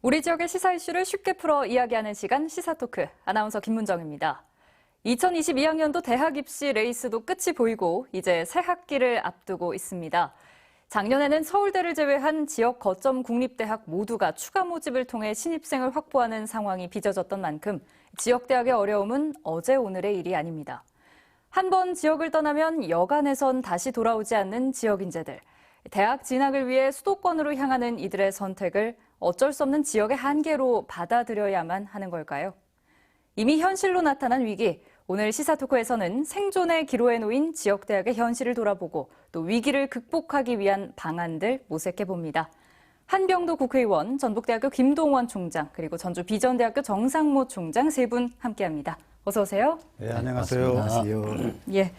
우리 지역의 시사 이슈를 쉽게 풀어 이야기하는 시간 시사토크, 아나운서 김문정입니다. 2022학년도 대학 입시 레이스도 끝이 보이고 이제 새 학기를 앞두고 있습니다. 작년에는 서울대를 제외한 지역 거점 국립대학 모두가 추가 모집을 통해 신입생을 확보하는 상황이 빚어졌던 만큼 지역대학의 어려움은 어제 오늘의 일이 아닙니다. 한 번 지역을 떠나면 여간해선 다시 돌아오지 않는 지역 인재들. 대학 진학을 위해 수도권으로 향하는 이들의 선택을 어쩔 수 없는 지역의 한계로 받아들여야만 하는 걸까요? 이미 현실로 나타난 위기, 오늘 시사토크에서는 생존의 기로에 놓인 지역대학의 현실을 돌아보고 또 위기를 극복하기 위한 방안들 모색해봅니다. 한병도 국회의원, 전북대학교 김동원 총장, 그리고 전주 비전대학교 정상모 총장 세 분 함께합니다. 어서 오세요. 네, 안녕하세요. 예,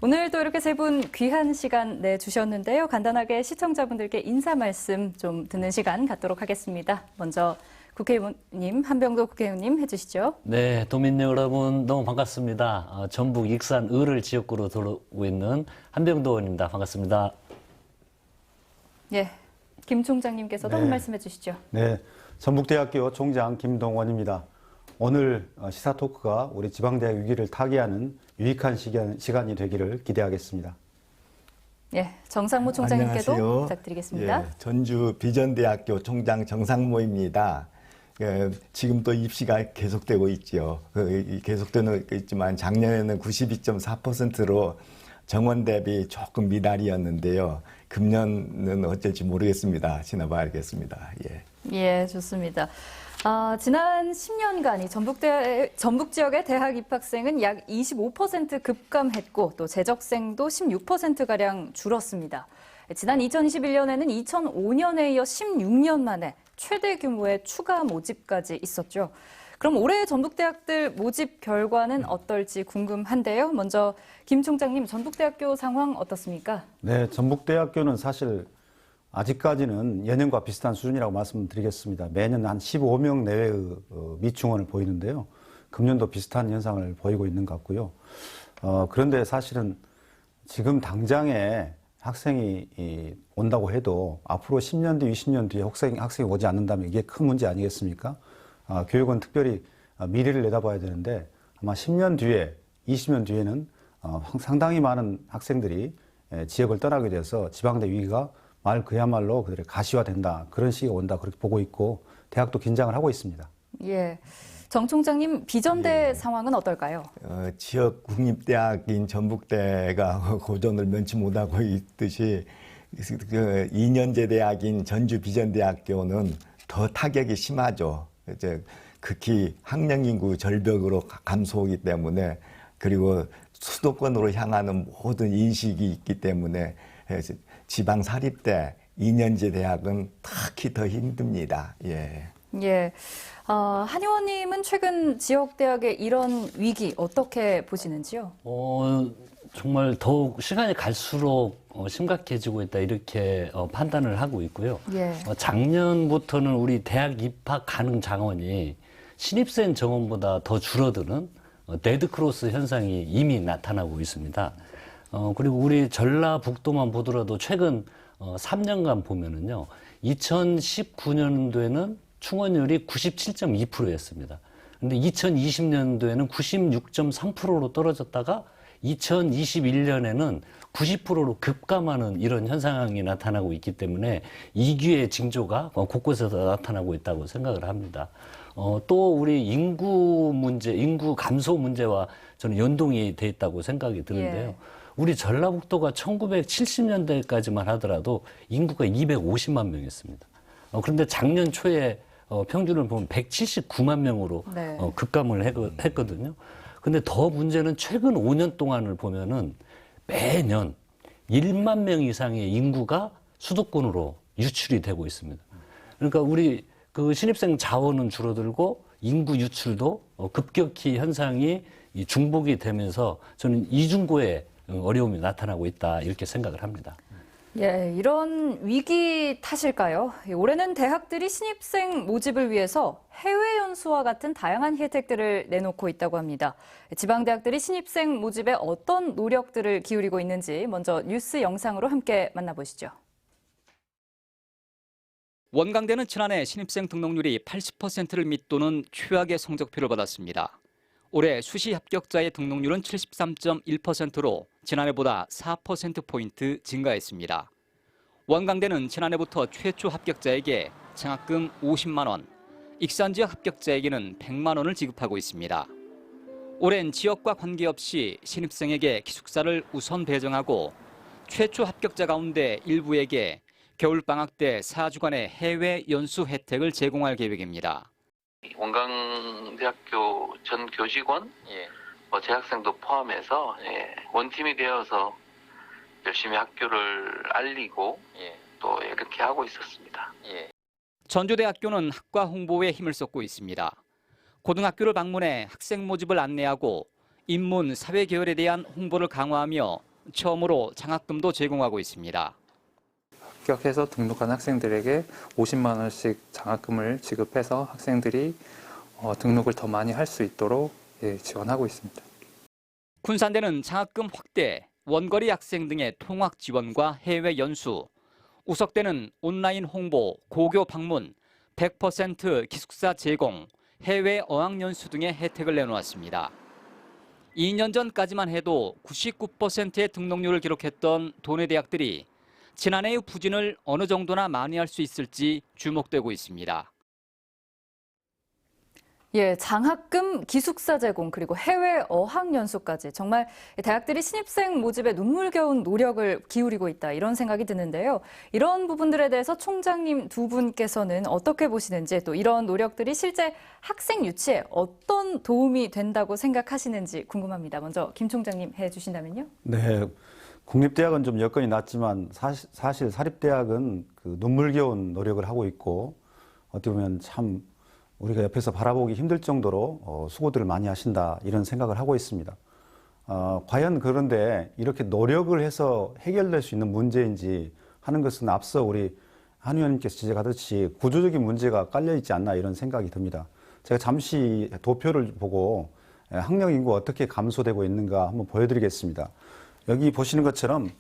오늘도 이렇게 세 분 귀한 시간 내주셨는데요. 간단하게 시청자분들께 인사 말씀 좀 듣는 시간 갖도록 하겠습니다. 먼저 국회의원님, 한병도 국회의원님 해주시죠. 네, 도민 여러분 너무 반갑습니다. 전북 익산 을을 지역구로 들어오고 있는 한병도 의원입니다. 반갑습니다. 예, 김 총장님께서도 한 말씀 해주시죠. 네, 전북대학교 총장 김동원입니다. 오늘 시사토크가 우리 지방대학 위기를 타개하는 유익한 시간이 되기를 기대하겠습니다. 예, 정상모 총장님께도 안녕하세요. 부탁드리겠습니다. 예, 전주 비전대학교 총장 정상모입니다. 지금도 입시가 계속되고 있죠. 계속되고 있지만 작년에는 92.4%로 정원 대비 조금 미달이었는데요. 금년은 어쩔지 모르겠습니다. 지나봐야겠습니다. 예, 좋습니다. 지난 10년간 이 전북 지역의 대학 입학생은 약 25% 급감했고 또 재적생도 16%가량 줄었습니다. 지난 2021년에는 2005년에 이어 16년 만에 최대 규모의 추가 모집까지 있었죠. 그럼 올해 전북대학들 모집 결과는 어떨지 궁금한데요. 먼저 김 총장님, 전북대학교 상황 어떻습니까? 네, 전북대학교는 사실 아직까지는 예년과 비슷한 수준이라고 말씀드리겠습니다. 매년 한 15명 내외의 미충원을 보이는데요. 금년도 비슷한 현상을 보이고 있는 것 같고요. 그런데 사실은 지금 당장에 학생이 온다고 해도 앞으로 10년 뒤, 20년 뒤에 학생이 오지 않는다면 이게 큰 문제 아니겠습니까? 교육은 특별히 미래를 내다봐야 되는데 아마 10년 뒤에, 20년 뒤에는 상당히 많은 학생들이 지역을 떠나게 돼서 지방대 위기가 그야말로 그들의 가시화된다. 그런 시기가 온다. 그렇게 보고 있고 대학도 긴장을 하고 있습니다. 예, 정 총장님, 비전대 상황은 어떨까요? 지역 국립대학인 전북대가 고전을 면치 못하고 있듯이 2년제 대학인 전주 비전대학교는 더 타격이 심하죠. 이제 극히 학령 인구 절벽으로 감소하기 때문에 그리고 수도권으로 향하는 모든 인식이 있기 때문에 지방 사립대 2년제 대학은 특히 더 힘듭니다. 예. 한 의원님은 최근 지역 대학의 이런 위기 어떻게 보시는지요? 정말 더욱 시간이 갈수록 심각해지고 있다 이렇게 판단을 하고 있고요. 예. 작년부터는 우리 대학 입학 가능 장원이 신입생 정원보다 더 줄어드는 데드크로스 현상이 이미 나타나고 있습니다. 그리고 우리 전라북도만 보더라도 최근 3년간 보면은요, 2019년도에는 충원율이 97.2%였습니다. 근데 2020년도에는 96.3%로 떨어졌다가 2021년에는 90%로 급감하는 이런 현상이 나타나고 있기 때문에 이기의 징조가 곳곳에서 나타나고 있다고 생각을 합니다. 또 우리 인구 문제, 인구 감소 문제와 저는 연동이 돼 있다고 생각이 드는데요. 예. 우리 전라북도가 1970년대까지만 하더라도 인구가 250만 명이었습니다. 그런데 작년 초에 평균을 보면 179만 명으로 네. 급감을 했거든요. 근데 더 문제는 최근 5년 동안을 보면은 매년 1만 명 이상의 인구가 수도권으로 유출이 되고 있습니다. 그러니까 우리 그 신입생 자원은 줄어들고 인구 유출도 급격히 현상이 중복이 되면서 저는 이중고의 어려움이 나타나고 있다 이렇게 생각을 합니다. 예, 이런 위기 탓일까요? 올해는 대학들이 신입생 모집을 위해서 해외 연수와 같은 다양한 혜택들을 내놓고 있다고 합니다. 지방대학들이 신입생 모집에 어떤 노력들을 기울이고 있는지 먼저 뉴스 영상으로 함께 만나보시죠. 원광대는 지난해 신입생 등록률이 80%를 밑도는 최악의 성적표를 받았습니다. 올해 수시 합격자의 등록률은 73.1%로 지난해보다 4%포인트 증가했습니다. 원광대는 지난해부터 최초 합격자에게 장학금 50만 원, 익산지역 합격자에게는 100만 원을 지급하고 있습니다. 올해는 지역과 관계없이 신입생에게 기숙사를 우선 배정하고 최초 합격자 가운데 일부에게 겨울방학 때 4주간의 해외 연수 혜택을 제공할 계획입니다. 원광대학교 전 교직원, 재학생도 포함해서 원팀이 되어서 열심히 학교를 알리고 또 이렇게 하고 있었습니다. 전주대학교는 학과 홍보에 힘을 쏟고 있습니다. 고등학교를 방문해 학생 모집을 안내하고 인문, 사회 계열에 대한 홍보를 강화하며 처음으로 장학금도 제공하고 있습니다. 합격해서 등록한 학생들에게 50만 원씩 장학금을 지급해서 학생들이 등록을 더 많이 할 수 있도록 지원하고 있습니다. 군산대는 장학금 확대, 원거리 학생 등의 통학 지원과 해외 연수, 우석대는 온라인 홍보, 고교 방문, 100% 기숙사 제공, 해외 어학연수 등의 혜택을 내놓았습니다. 2년 전까지만 해도 99%의 등록률을 기록했던 도내 대학들이 지난해의 부진을 어느 정도나 만회할 수 있을지 주목되고 있습니다. 예, 장학금, 기숙사 제공, 그리고 해외 어학연수까지 정말 대학들이 신입생 모집에 눈물겨운 노력을 기울이고 있다, 이런 생각이 드는데요. 이런 부분들에 대해서 총장님 두 분께서는 어떻게 보시는지, 또 이런 노력들이 실제 학생 유치에 어떤 도움이 된다고 생각하시는지 궁금합니다. 먼저 김 총장님 해주신다면요. 네, 국립대학은 좀 여건이 낮지만 사실 사립대학은 그 눈물겨운 노력을 하고 있고 어떻게 보면 참 우리가 옆에서 바라보기 힘들 정도로 수고들을 많이 하신다, 이런 생각을 하고 있습니다. 과연 그런데 이렇게 노력을 해서 해결될 수 있는 문제인지 하는 것은 앞서 우리 한 의원님께서 지적하듯이 구조적인 문제가 깔려 있지 않나, 이런 생각이 듭니다. 제가 잠시 도표를 보고 학령 인구가 어떻게 감소되고 있는가 한번 보여드리겠습니다. 여기 보시는 것처럼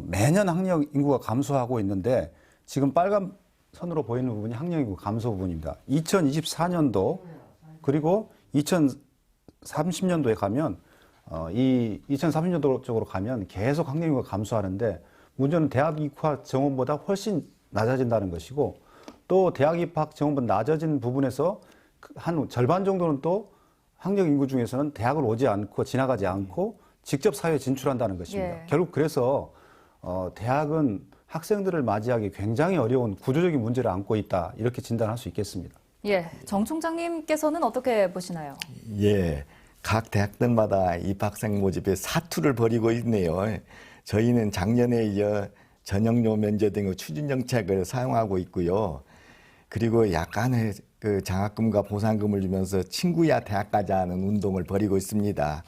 매년 학령 인구가 감소하고 있는데 지금 빨간 선으로 보이는 부분이 학령 인구 감소 부분입니다. 2024년도 그리고 2030년도에 가면 이 2030년도 쪽으로 가면 계속 학령 인구가 감소하는데 문제는 대학 입학 정원보다 훨씬 낮아진다는 것이고, 또 대학 입학 정원보다 낮아진 부분에서 한 절반 정도는 또 학령 인구 중에서는 대학을 오지 않고 지나가지 않고 직접 사회에 진출한다는 것입니다. 예. 결국 그래서 대학은 학생들을 맞이하기 굉장히 어려운 구조적인 문제를 안고 있다, 이렇게 진단할 수 있겠습니다. 예, 정 총장님께서는 어떻게 보시나요? 예, 각 대학들마다 입학생 모집에 사투를 벌이고 있네요. 저희는 작년에 이어 전형료 면제 등의 추진 정책을 사용하고 있고요. 그리고 약간의 그 장학금과 보상금을 주면서 친구야 대학 가자 하는 운동을 벌이고 있습니다.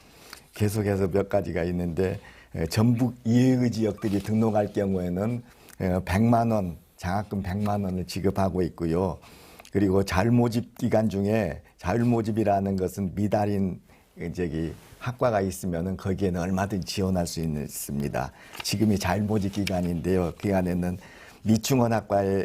계속해서 몇 가지가 있는데 전북 이외의 지역들이 등록할 경우에는 100만 원, 장학금 100만 원을 지급하고 있고요. 그리고 자율모집 기간 중에 자율모집이라는 것은 미달인 학과가 있으면은 거기에는 얼마든지 지원할 수 있습니다. 지금이 자율모집 기간인데요. 기간에는 미충원 학과에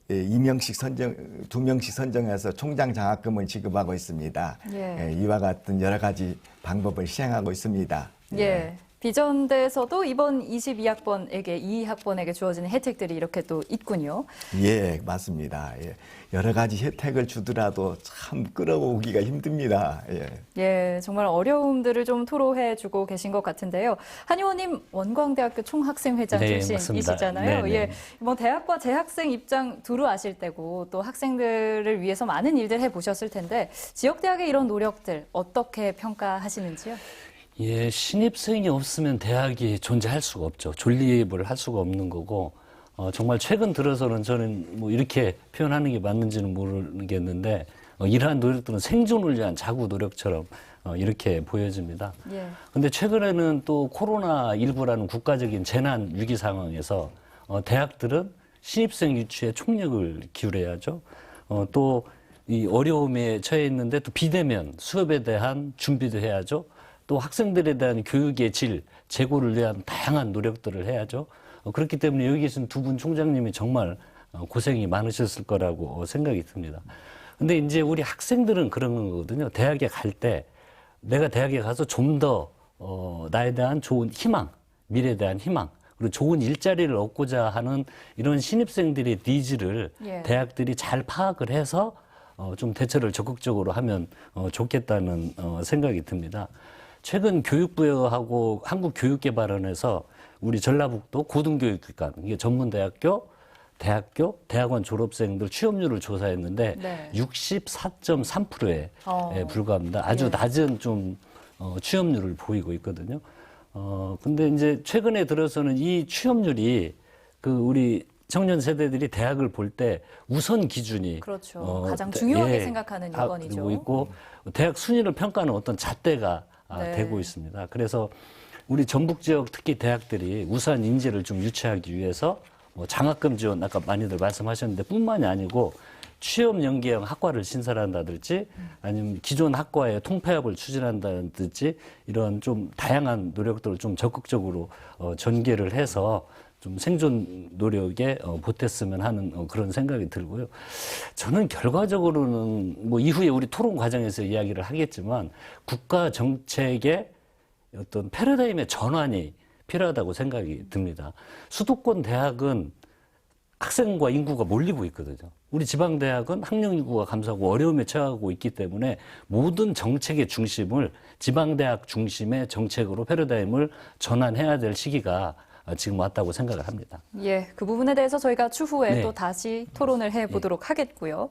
2명씩 선정, 2명씩 선정해서 총장 장학금을 지급하고 있습니다. 예. 이와 같은 여러 가지 방법을 시행하고 있습니다. 예. 비전대에서도 이번 22학번에게 22학번에게 주어지는 혜택들이 이렇게 또 있군요. 예, 맞습니다. 예. 여러 가지 혜택을 주더라도 참 끌어오기가 힘듭니다. 예. 예, 정말 어려움들을 좀 토로해주고 계신 것 같은데요. 한 의원님 원광대학교 총학생회장 네, 출신이시잖아요. 맞습니다. 예, 뭐 대학과 재학생 입장 두루 아실 때고 또 학생들을 위해서 많은 일들 해보셨을 텐데 지역 대학의 이런 노력들 어떻게 평가하시는지요? 예, 신입생이 없으면 대학이 존재할 수가 없죠. 존립을 할 수가 없는 거고, 정말 최근 들어서는 저는 뭐 이렇게 표현하는 게 맞는지는 모르겠는데, 이러한 노력들은 생존을 위한 자구 노력처럼 이렇게 보여집니다. 예. 근데 최근에는 또 코로나19라는 국가적인 재난 위기 상황에서 대학들은 신입생 유치에 총력을 기울여야죠. 또 이 어려움에 처해 있는데 또 비대면 수업에 대한 준비도 해야죠. 또 학생들에 대한 교육의 질, 제고를 위한 다양한 노력들을 해야죠. 그렇기 때문에 여기 계신 두 분 총장님이 정말 고생이 많으셨을 거라고 생각이 듭니다. 근데 이제 우리 학생들은 그런 거거든요. 대학에 갈 때 내가 대학에 가서 좀 더 나에 대한 좋은 희망, 미래에 대한 희망, 그리고 좋은 일자리를 얻고자 하는 이런 신입생들의 니즈를 예. 대학들이 잘 파악을 해서 좀 대처를 적극적으로 하면 좋겠다는 생각이 듭니다. 최근 교육부하고 한국교육개발원에서 우리 전라북도 고등교육기관, 이게 전문대학교, 대학교, 대학원 졸업생들 취업률을 조사했는데 네. 64.3%에 불과합니다. 아주 예. 낮은 좀 취업률을 보이고 있거든요. 근데 이제 최근에 들어서는 이 취업률이 그 우리 청년 세대들이 대학을 볼 때 우선 기준이 그렇죠. 가장 중요하게 생각하는 요건이죠. 되고 있고 대학 순위를 평가하는 어떤 잣대가 네. 되고 있습니다. 그래서 우리 전북 지역 특히 대학들이 우수한 인재를 좀 유치하기 위해서 뭐 장학금 지원 아까 많이들 말씀하셨는데 뿐만이 아니고 취업 연계형 학과를 신설한다든지 아니면 기존 학과의 통폐합을 추진한다든지 이런 좀 다양한 노력들을 좀 적극적으로 전개를 해서 좀 생존 노력에 보탰으면 하는 그런 생각이 들고요. 저는 결과적으로는 뭐 이후에 우리 토론 과정에서 이야기를 하겠지만 국가 정책의 어떤 패러다임의 전환이 필요하다고 생각이 듭니다. 수도권 대학은 학생과 인구가 몰리고 있거든요. 우리 지방대학은 학령 인구가 감소하고 어려움에 처하고 있기 때문에 모든 정책의 중심을 지방대학 중심의 정책으로 패러다임을 전환해야 될 시기가 지금 왔다고 생각을 합니다. 예, 그 부분에 대해서 저희가 추후에 네. 또 다시 토론을 해보도록 하겠고요.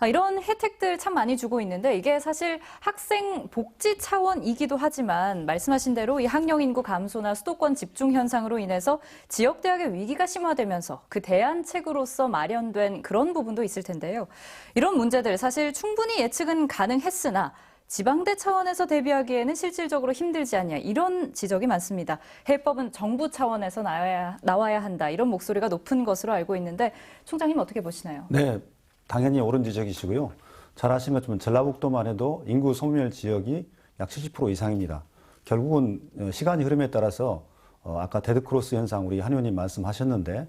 이런 혜택들 참 많이 주고 있는데 이게 사실 학생 복지 차원이기도 하지만 말씀하신 대로 이 학령 인구 감소나 수도권 집중 현상으로 인해서 지역 대학의 위기가 심화되면서 그 대안책으로서 마련된 그런 부분도 있을 텐데요. 이런 문제들 사실 충분히 예측은 가능했으나 지방대 차원에서 대비하기에는 실질적으로 힘들지 않냐 이런 지적이 많습니다. 해법은 정부 차원에서 나와야 한다 이런 목소리가 높은 것으로 알고 있는데 총장님 어떻게 보시나요? 네, 당연히 옳은 지적이시고요. 잘 아시는 것처럼 전라북도만 해도 인구 소멸 지역이 약 70% 이상입니다. 결국은 시간이 흐름에 따라서 아까 데드크로스 현상 우리 한 의원님 말씀하셨는데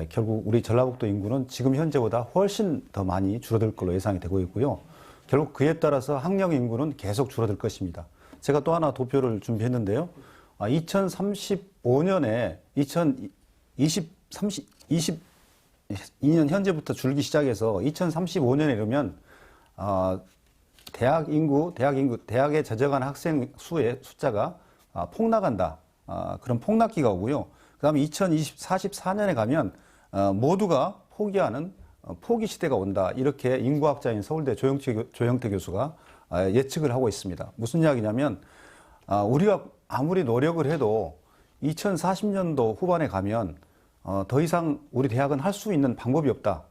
결국 우리 전라북도 인구는 지금 현재보다 훨씬 더 많이 줄어들 걸로 예상이 되고 있고요. 결국 그에 따라서 학령 인구는 계속 줄어들 것입니다. 제가 또 하나 도표를 준비했는데요. 2035년에 22년 현재부터 줄기 시작해서 2035년에 이르면 대학에 재적한 학생 수의 숫자가 폭락한다. 그런 폭락기가 오고요. 그다음에 2044년에 가면 모두가 포기하는 포기 시대가 온다. 이렇게 인구학자인 서울대 조영태 교수가 예측을 하고 있습니다. 무슨 이야기냐면 우리가 아무리 노력을 해도 2040년도 후반에 가면 더 이상 우리 대학은 할 수 있는 방법이 없다.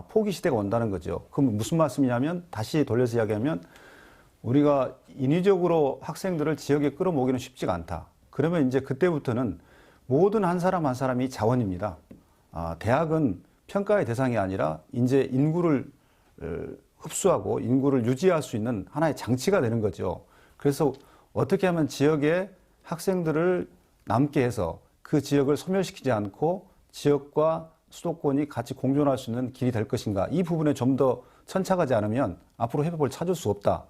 포기 시대가 온다는 거죠. 그럼 무슨 말씀이냐면 다시 돌려서 이야기하면 우리가 인위적으로 학생들을 지역에 끌어모으기는 쉽지가 않다. 그러면 이제 그때부터는 모든 한 사람 한 사람이 자원입니다. 대학은 평가의 대상이 아니라 이제 인구를 흡수하고 인구를 유지할 수 있는 하나의 장치가 되는 거죠. 그래서 어떻게 하면 지역의 학생들을 남게 해서 그 지역을 소멸시키지 않고 지역과 수도권이 같이 공존할 수 있는 길이 될 것인가. 이 부분에 좀 더 천착하지 않으면 앞으로 해법을 찾을 수 없다.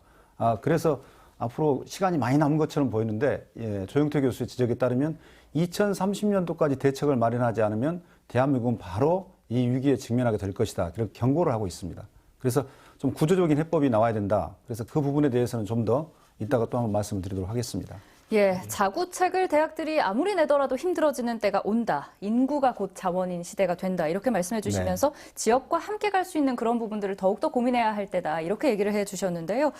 그래서 앞으로 시간이 많이 남은 것처럼 보이는데 조영태 교수의 지적에 따르면 2030년도까지 대책을 마련하지 않으면 대한민국은 바로 이 위기에 직면하게 될 것이다. 그렇게 경고를 하고 있습니다. 그래서 좀 구조적인 해법이 나와야 된다. 그래서 그 부분에 대해서는 좀 더 이따가 또 한번 말씀드리도록 하겠습니다. 예, 자구책을 대학들이 아무리 내더라도 힘들어지는 때가 온다. 인구가 곧 자원인 시대가 된다. 이렇게 말씀해 주시면서 지역과 함께 갈 수 있는 그런 부분들을 더욱더 고민해야 할 때다. 이렇게 얘기를 해 주셨는데요.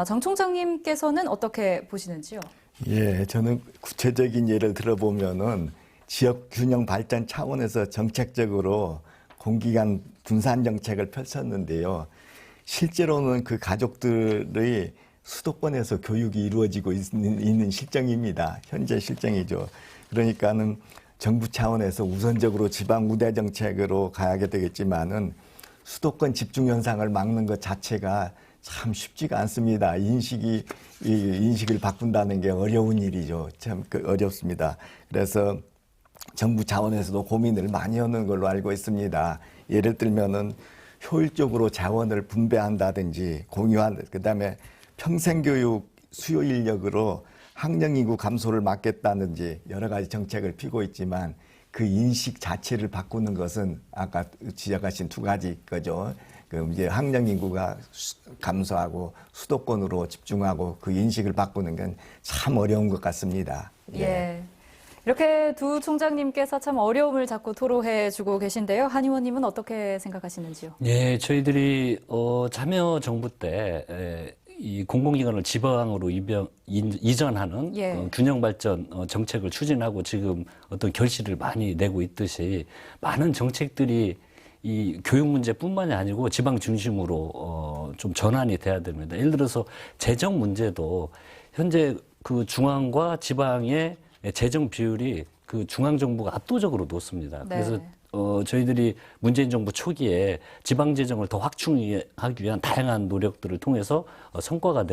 정 총장님께서는 어떻게 보시는지요? 예, 저는 구체적인 예를 들어보면은 지역 균형 발전 차원에서 정책적으로 공기간 분산 정책을 펼쳤는데요. 실제로는 그 가족들의 수도권에서 교육이 이루어지고 있는 실정입니다. 현재 실정이죠. 그러니까는 정부 차원에서 우선적으로 지방 우대 정책으로 가야 되겠지만은 수도권 집중 현상을 막는 것 자체가 참 쉽지가 않습니다. 인식을 바꾼다는 게 어려운 일이죠. 참 어렵습니다. 그래서 정부 차원에서도 고민을 많이 하는 걸로 알고 있습니다. 예를 들면은 효율적으로 자원을 분배한다든지 그다음에 평생교육 수요 인력으로 학령 인구 감소를 막겠다든지 여러 가지 정책을 피고 있지만 그 인식 자체를 바꾸는 것은 아까 지적하신 두 가지 거죠. 그 이제 학령 인구가 감소하고 수도권으로 집중하고 그 인식을 바꾸는 건 참 어려운 것 같습니다. 예. 이렇게 두 총장님께서 참 어려움을 자꾸 토로해 주고 계신데요. 한 의원님은 어떻게 생각하시는지요? 예, 저희들이 참여정부 때 이 공공기관을 지방으로 이전하는 예. 균형발전 정책을 추진하고 지금 어떤 결실을 많이 내고 있듯이 많은 정책들이 이 교육 문제뿐만이 아니고 지방 중심으로 좀 전환이 돼야 됩니다. 예를 들어서 재정 문제도 현재 그 중앙과 지방의 재정 비율이 그 중앙 정부가 압도적으로 높습니다. 네. 그래서 저희들이 문재인 정부 초기에 지방 재정을 더 확충하기 위한 다양한 노력들을 통해서 성과가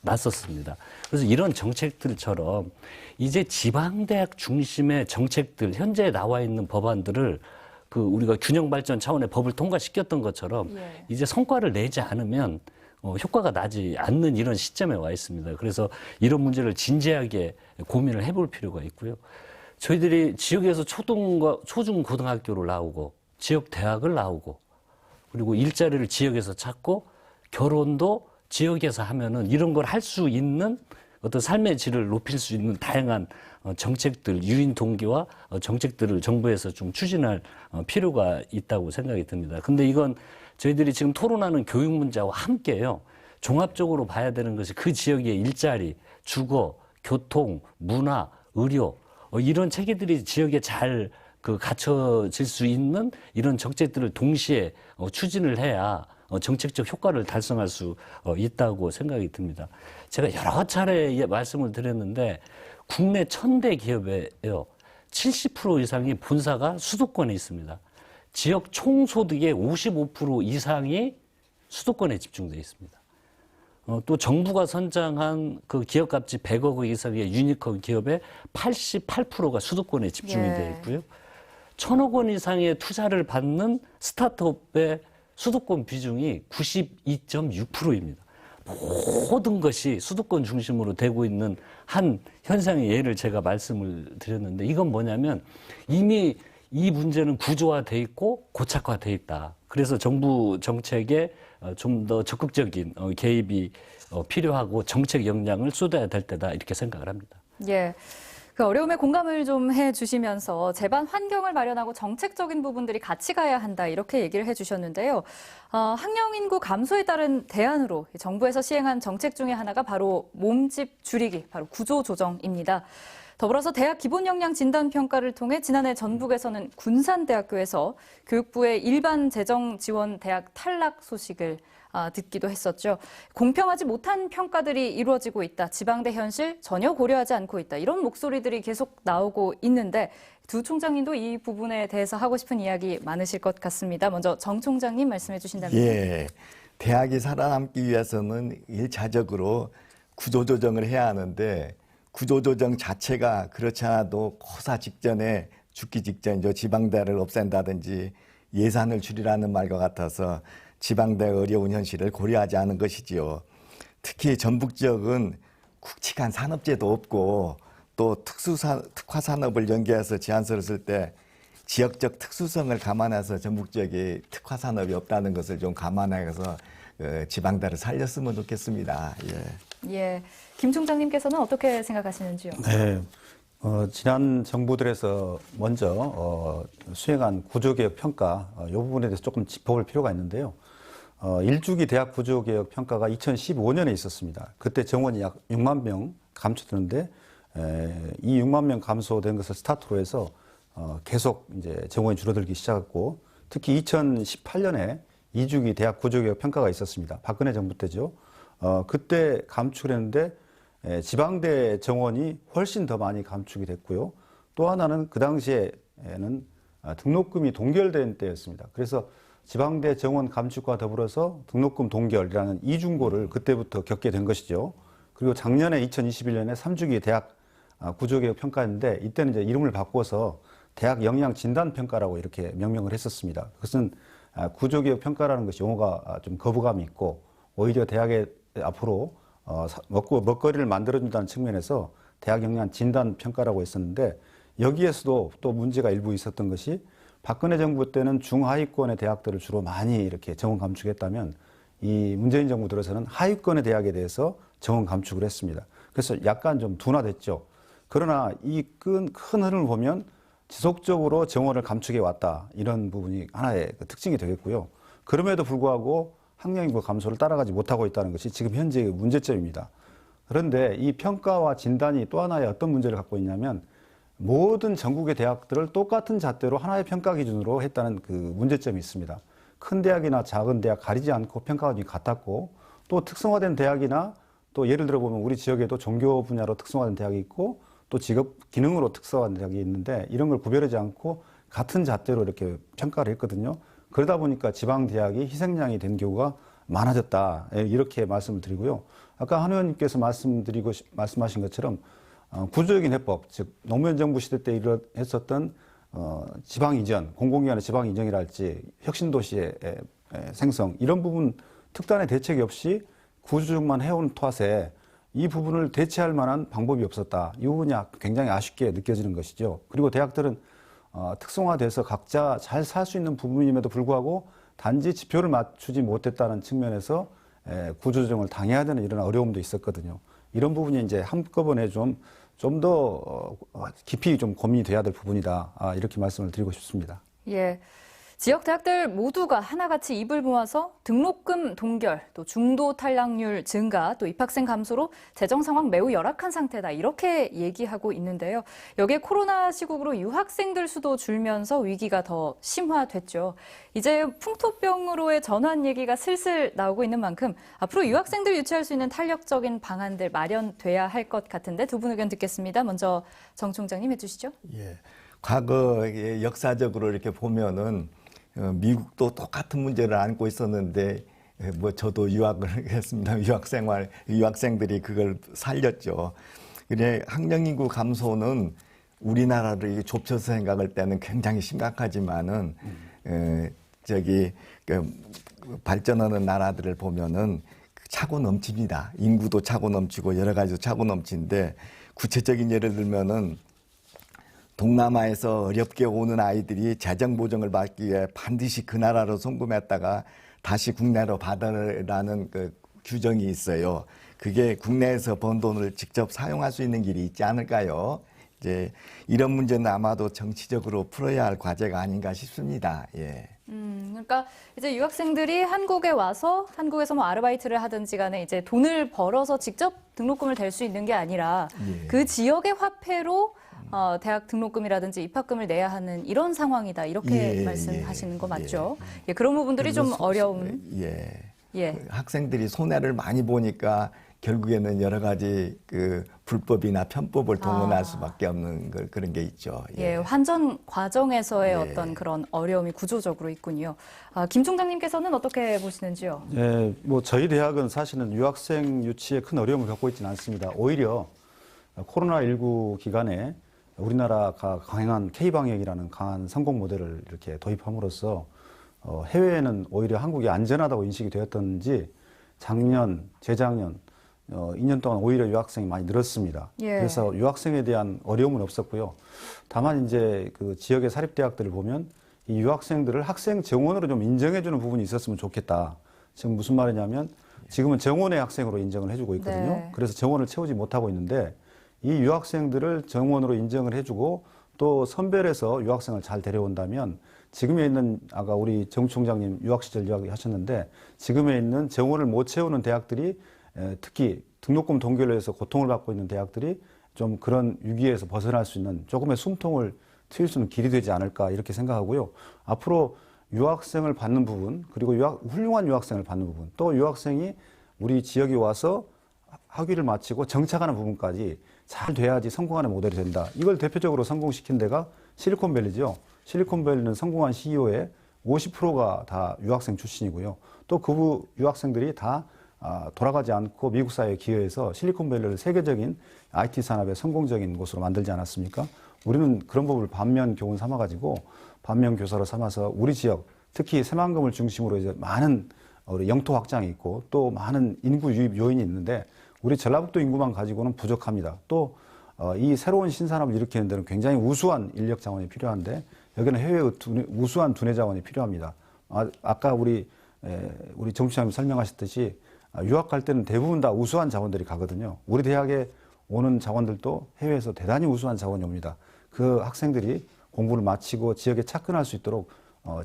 났었습니다. 그래서 이런 정책들처럼 이제 지방대학 중심의 정책들, 현재 나와 있는 법안들을 그 우리가 균형 발전 차원의 법을 통과시켰던 것처럼 예. 이제 성과를 내지 않으면 효과가 나지 않는 이런 시점에 와 있습니다. 그래서 이런 문제를 진지하게 고민을 해볼 필요가 있고요. 저희들이 지역에서 초중 고등학교를 나오고 지역 대학을 나오고 그리고 일자리를 지역에서 찾고 결혼도 지역에서 하면은 이런 걸 할 수 있는 어떤 삶의 질을 높일 수 있는 다양한 정책들, 유인 동기와 정책들을 정부에서 좀 추진할 필요가 있다고 생각이 듭니다. 근데 이건 저희들이 지금 토론하는 교육 문제와 함께요. 종합적으로 봐야 되는 것이 그 지역의 일자리, 주거, 교통, 문화, 의료 이런 체계들이 지역에 잘 갖춰질 수 있는 이런 정책들을 동시에 추진을 해야 정책적 효과를 달성할 수 있다고 생각이 듭니다. 제가 여러 차례 말씀을 드렸는데 국내 1000대 기업에요. 70% 이상의 본사가 수도권에 있습니다. 지역 총소득의 55% 이상이 수도권에 집중되어 있습니다. 또 정부가 선정한 그 기업가치 100억 원 이상의 유니콘 기업의 88%가 수도권에 집중이 되어 있고요. 1000억 원 이상의 투자를 받는 스타트업의 수도권 비중이 92.6%입니다. 모든 것이 수도권 중심으로 되고 있는 한 현상의 예를 제가 말씀을 드렸는데 이건 뭐냐면 이미 이 문제는 구조화돼 있고 고착화돼 있다. 그래서 정부 정책에 좀 더 적극적인 개입이 필요하고 정책 역량을 쏟아야 될 때다 이렇게 생각을 합니다. 예. 그 어려움에 공감을 좀 해주시면서 제반 환경을 마련하고 정책적인 부분들이 같이 가야 한다 이렇게 얘기를 해주셨는데요. 학령 인구 감소에 따른 대안으로 정부에서 시행한 정책 중에 하나가 바로 몸집 줄이기, 바로 구조조정입니다. 더불어서 대학 기본 역량 진단 평가를 통해 지난해 전북에서는 군산대학교에서 교육부의 일반 재정 지원 대학 탈락 소식을 듣기도 했었죠. 공평하지 못한 평가들이 이루어지고 있다. 지방대 현실 전혀 고려하지 않고 있다. 이런 목소리들이 계속 나오고 있는데 두 총장님도 이 부분에 대해서 하고 싶은 이야기 많으실 것 같습니다. 먼저 정 총장님 말씀해 주신다면. 예, 대학이 살아남기 위해서는 1차적으로 구조조정을 해야 하는데 구조조정 자체가 그렇지 않아도 코사 직전에 죽기 직전이죠. 지방대를 없앤다든지 예산을 줄이라는 말과 같아서 지방대 어려운 현실을 고려하지 않은 것이지요. 특히 전북 지역은 굵직한 산업재도 없고 또 특화산업을 연계해서 제안서를 쓸 때 지역적 특수성을 감안해서 전북 지역에 특화산업이 없다는 것을 좀 감안해서 지방대를 살렸으면 좋겠습니다. 예. 예. 김 총장님께서는 어떻게 생각하시는지요? 네. 지난 정부들에서 먼저 수행한 구조개혁 평가 이 부분에 대해서 조금 짚어볼 필요가 있는데요. 1주기 대학 구조개혁 평가가 2015년에 있었습니다. 그때 정원이 약 6만 명 감축되는데 이 6만 명 감소된 것을 스타트로 해서 계속 이제 정원이 줄어들기 시작했고 특히 2018년에 2주기 대학 구조개혁 평가가 있었습니다. 박근혜 정부 때죠. 그때 감축을 했는데 지방대 정원이 훨씬 더 많이 감축이 됐고요. 또 하나는 그 당시에는 등록금이 동결된 때였습니다. 그래서 지방대 정원 감축과 더불어서 등록금 동결이라는 이중고를 그때부터 겪게 된 것이죠. 그리고 작년에 2021년에 3주기 대학 구조개혁 평가였는데 이때는 이제 이름을 바꿔서 대학 역량 진단 평가라고 이렇게 명명을 했었습니다. 그것은 구조개혁 평가라는 것이 용어가 좀 거부감이 있고 오히려 대학에 앞으로 먹거리를 만들어준다는 측면에서 대학 역량 진단 평가라고 했었는데 여기에서도 또 문제가 일부 있었던 것이 박근혜 정부 때는 중하위권의 대학들을 주로 많이 이렇게 정원 감축했다면 이 문재인 정부 들어서는 하위권의 대학에 대해서 정원 감축을 했습니다. 그래서 약간 좀 둔화됐죠. 그러나 이 큰 흐름을 보면 지속적으로 정원을 감축해 왔다. 이런 부분이 하나의 특징이 되겠고요. 그럼에도 불구하고 학령 인구 감소를 따라가지 못하고 있다는 것이 지금 현재의 문제점입니다. 그런데 이 평가와 진단이 또 하나의 어떤 문제를 갖고 있냐면 모든 전국의 대학들을 똑같은 잣대로 하나의 평가 기준으로 했다는 그 문제점이 있습니다. 큰 대학이나 작은 대학 가리지 않고 평가 기준이 같았고 또 특성화된 대학이나 또 예를 들어 보면 우리 지역에도 종교 분야로 특성화된 대학이 있고 또 직업 기능으로 특성화된 대학이 있는데 이런 걸 구별하지 않고 같은 잣대로 이렇게 평가를 했거든요. 그러다 보니까 지방 대학이 희생양이 된 경우가 많아졌다. 이렇게 말씀을 드리고요. 아까 한 의원님께서 말씀하신 것처럼 구조적인 해법, 즉 노무현 정부 시대 때 했었던 지방 이전, 공공기관의 지방 이전이랄지 혁신도시의 생성 이런 부분 특단의 대책이 없이 구조적만 해온 탓에 이 부분을 대체할 만한 방법이 없었다. 이 부분이 굉장히 아쉽게 느껴지는 것이죠. 그리고 대학들은 특성화돼서 각자 잘 살 수 있는 부분임에도 불구하고 단지 지표를 맞추지 못했다는 측면에서 구조조정을 당해야 되는 이런 어려움도 있었거든요. 이런 부분이 이제 한꺼번에 좀 더 깊이 좀 고민이 돼야 될 부분이다. 이렇게 말씀을 드리고 싶습니다. 예. 지역 대학들 모두가 하나같이 입을 모아서 등록금 동결, 또 중도 탈락률 증가, 또 입학생 감소로 재정 상황 매우 열악한 상태다. 이렇게 얘기하고 있는데요. 여기에 코로나 시국으로 유학생들 수도 줄면서 위기가 더 심화됐죠. 이제 풍토병으로의 전환 얘기가 슬슬 나오고 있는 만큼 앞으로 유학생들 유치할 수 있는 탄력적인 방안들 마련돼야 할 것 같은데 두 분 의견 듣겠습니다. 먼저 정 총장님 해주시죠. 예. 과거에 역사적으로 이렇게 보면은 미국도 똑같은 문제를 안고 있었는데 뭐 저도 유학을 했습니다. 유학생들이 그걸 살렸죠. 그래 학령 인구 감소는 우리나라를 좁혀서 생각할 때는 굉장히 심각하지만은 발전하는 나라들을 보면은 차고 넘칩니다. 인구도 차고 넘치고 여러 가지도 차고 넘치는데 구체적인 예를 들면은 동남아에서 어렵게 오는 아이들이 재정 보정을 받기 위해 반드시 그 나라로 송금했다가 다시 국내로 받으라는 그 규정이 있어요. 그게 국내에서 번 돈을 직접 사용할 수 있는 길이 있지 않을까요? 이제 이런 문제는 아마도 정치적으로 풀어야 할 과제가 아닌가 싶습니다. 예. 그러니까 이제 유학생들이 한국에 와서 한국에서 뭐 아르바이트를 하든지 간에 이제 돈을 벌어서 직접 등록금을 댈 수 있는 게 아니라 그 지역의 화폐로 대학 등록금이라든지 입학금을 내야 하는 이런 상황이다. 이렇게 말씀하시는 거 맞죠? 예, 그런 부분들이 좀 어려움. 학생들이 손해를 많이 보니까 결국에는 여러 가지 그 불법이나 편법을 동원할 수밖에 없는 그런 게 있죠. 예, 환전 과정에서의 어떤 그런 어려움이 구조적으로 있군요. 김 총장님께서는 어떻게 보시는지요? 예, 뭐 저희 대학은 사실은 유학생 유치에 큰 어려움을 겪고 있지는 않습니다. 오히려 코로나19 기간에 우리나라가 강행한 K방역이라는 강한 성공 모델을 이렇게 도입함으로써 해외에는 오히려 한국이 안전하다고 인식이 되었던지 작년, 재작년 2년 동안 오히려 유학생이 많이 늘었습니다. 그래서 유학생에 대한 어려움은 없었고요. 다만 이제 그 지역의 사립대학들을 보면 이 유학생들을 학생 정원으로 좀 인정해주는 부분이 있었으면 좋겠다. 지금 무슨 말이냐면 지금은 정원의 학생으로 인정을 해주고 있거든요. 그래서 정원을 채우지 못하고 있는데 이 유학생들을 정원으로 인정을 해주고 또 선별해서 유학생을 잘 데려온다면 지금에 있는 아까 우리 정 총장님 유학 시절 이야기하셨는데 지금에 있는 정원을 못 채우는 대학들이 특히 등록금 동결로 해서 고통을 받고 있는 대학들이 좀 그런 위기에서 벗어날 수 있는 조금의 숨통을 트일 수 있는 길이 되지 않을까 이렇게 생각하고요. 앞으로 유학생을 받는 부분 그리고 훌륭한 유학생을 받는 부분 또 유학생이 우리 지역에 와서 학위를 마치고 정착하는 부분까지 잘 돼야지 성공하는 모델이 된다. 이걸 대표적으로 성공시킨 데가 실리콘밸리죠. 실리콘밸리는 성공한 CEO의 50%가 다 유학생 출신이고요. 또 그 유학생들이 다 돌아가지 않고 미국 사회에 기여해서 실리콘밸리를 세계적인 IT 산업의 성공적인 곳으로 만들지 않았습니까? 우리는 그런 법을 반면 교훈 삼아가지고 반면 교사로 삼아서 우리 지역, 특히 새만금을 중심으로 이제 많은 우리 영토 확장이 있고 또 많은 인구 유입 요인이 있는데 우리 전라북도 인구만 가지고는 부족합니다. 또 이 새로운 신산업을 일으키는 데는 굉장히 우수한 인력 자원이 필요한데 여기는 해외의 우수한 두뇌 자원이 필요합니다. 아까 우리 정치장님 설명하셨듯이 유학 갈 때는 대부분 다 우수한 자원들이 가거든요. 우리 대학에 오는 자원들도 해외에서 대단히 우수한 자원이 옵니다. 그 학생들이 공부를 마치고 지역에 착근할 수 있도록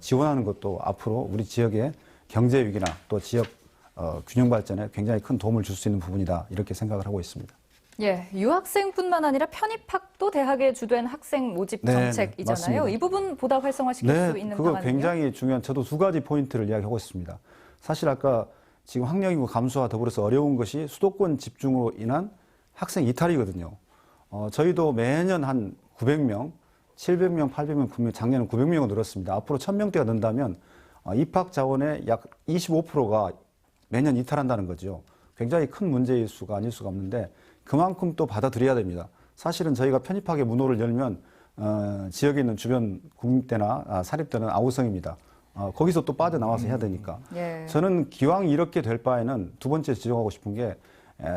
지원하는 것도 앞으로 우리 지역의 경제 위기나 또 지역 균형 발전에 굉장히 큰 도움을 줄 수 있는 부분이다 이렇게 생각을 하고 있습니다. 예, 유학생뿐만 아니라 편입학도 대학에 주된 학생 모집 정책이잖아요. 맞습니다. 이 부분 보다 활성화시킬 수 있는 그거 방안은요? 굉장히 중요한 저도 두 가지 포인트를 이야기하고 있습니다. 사실 아까 지금 학령인구 감소와 더불어서 어려운 것이 수도권 집중으로 인한 학생 이탈이거든요. 저희도 매년 한 900명, 700명, 800명, 900명, 작년은 900명은 늘었습니다. 앞으로 1000명대가 는다면 입학 자원의 약 25%가 매년 이탈한다는 거죠. 굉장히 큰 문제일 수가 아닐 수가 없는데 그만큼 또 받아들여야 됩니다. 사실은 저희가 편입학의 문호를 열면 지역에 있는 주변 국립대나 사립대는 아우성입니다. 거기서 또 빠져나와서 해야 되니까. 예. 저는 기왕 이렇게 될 바에는 두 번째 지적하고 싶은 게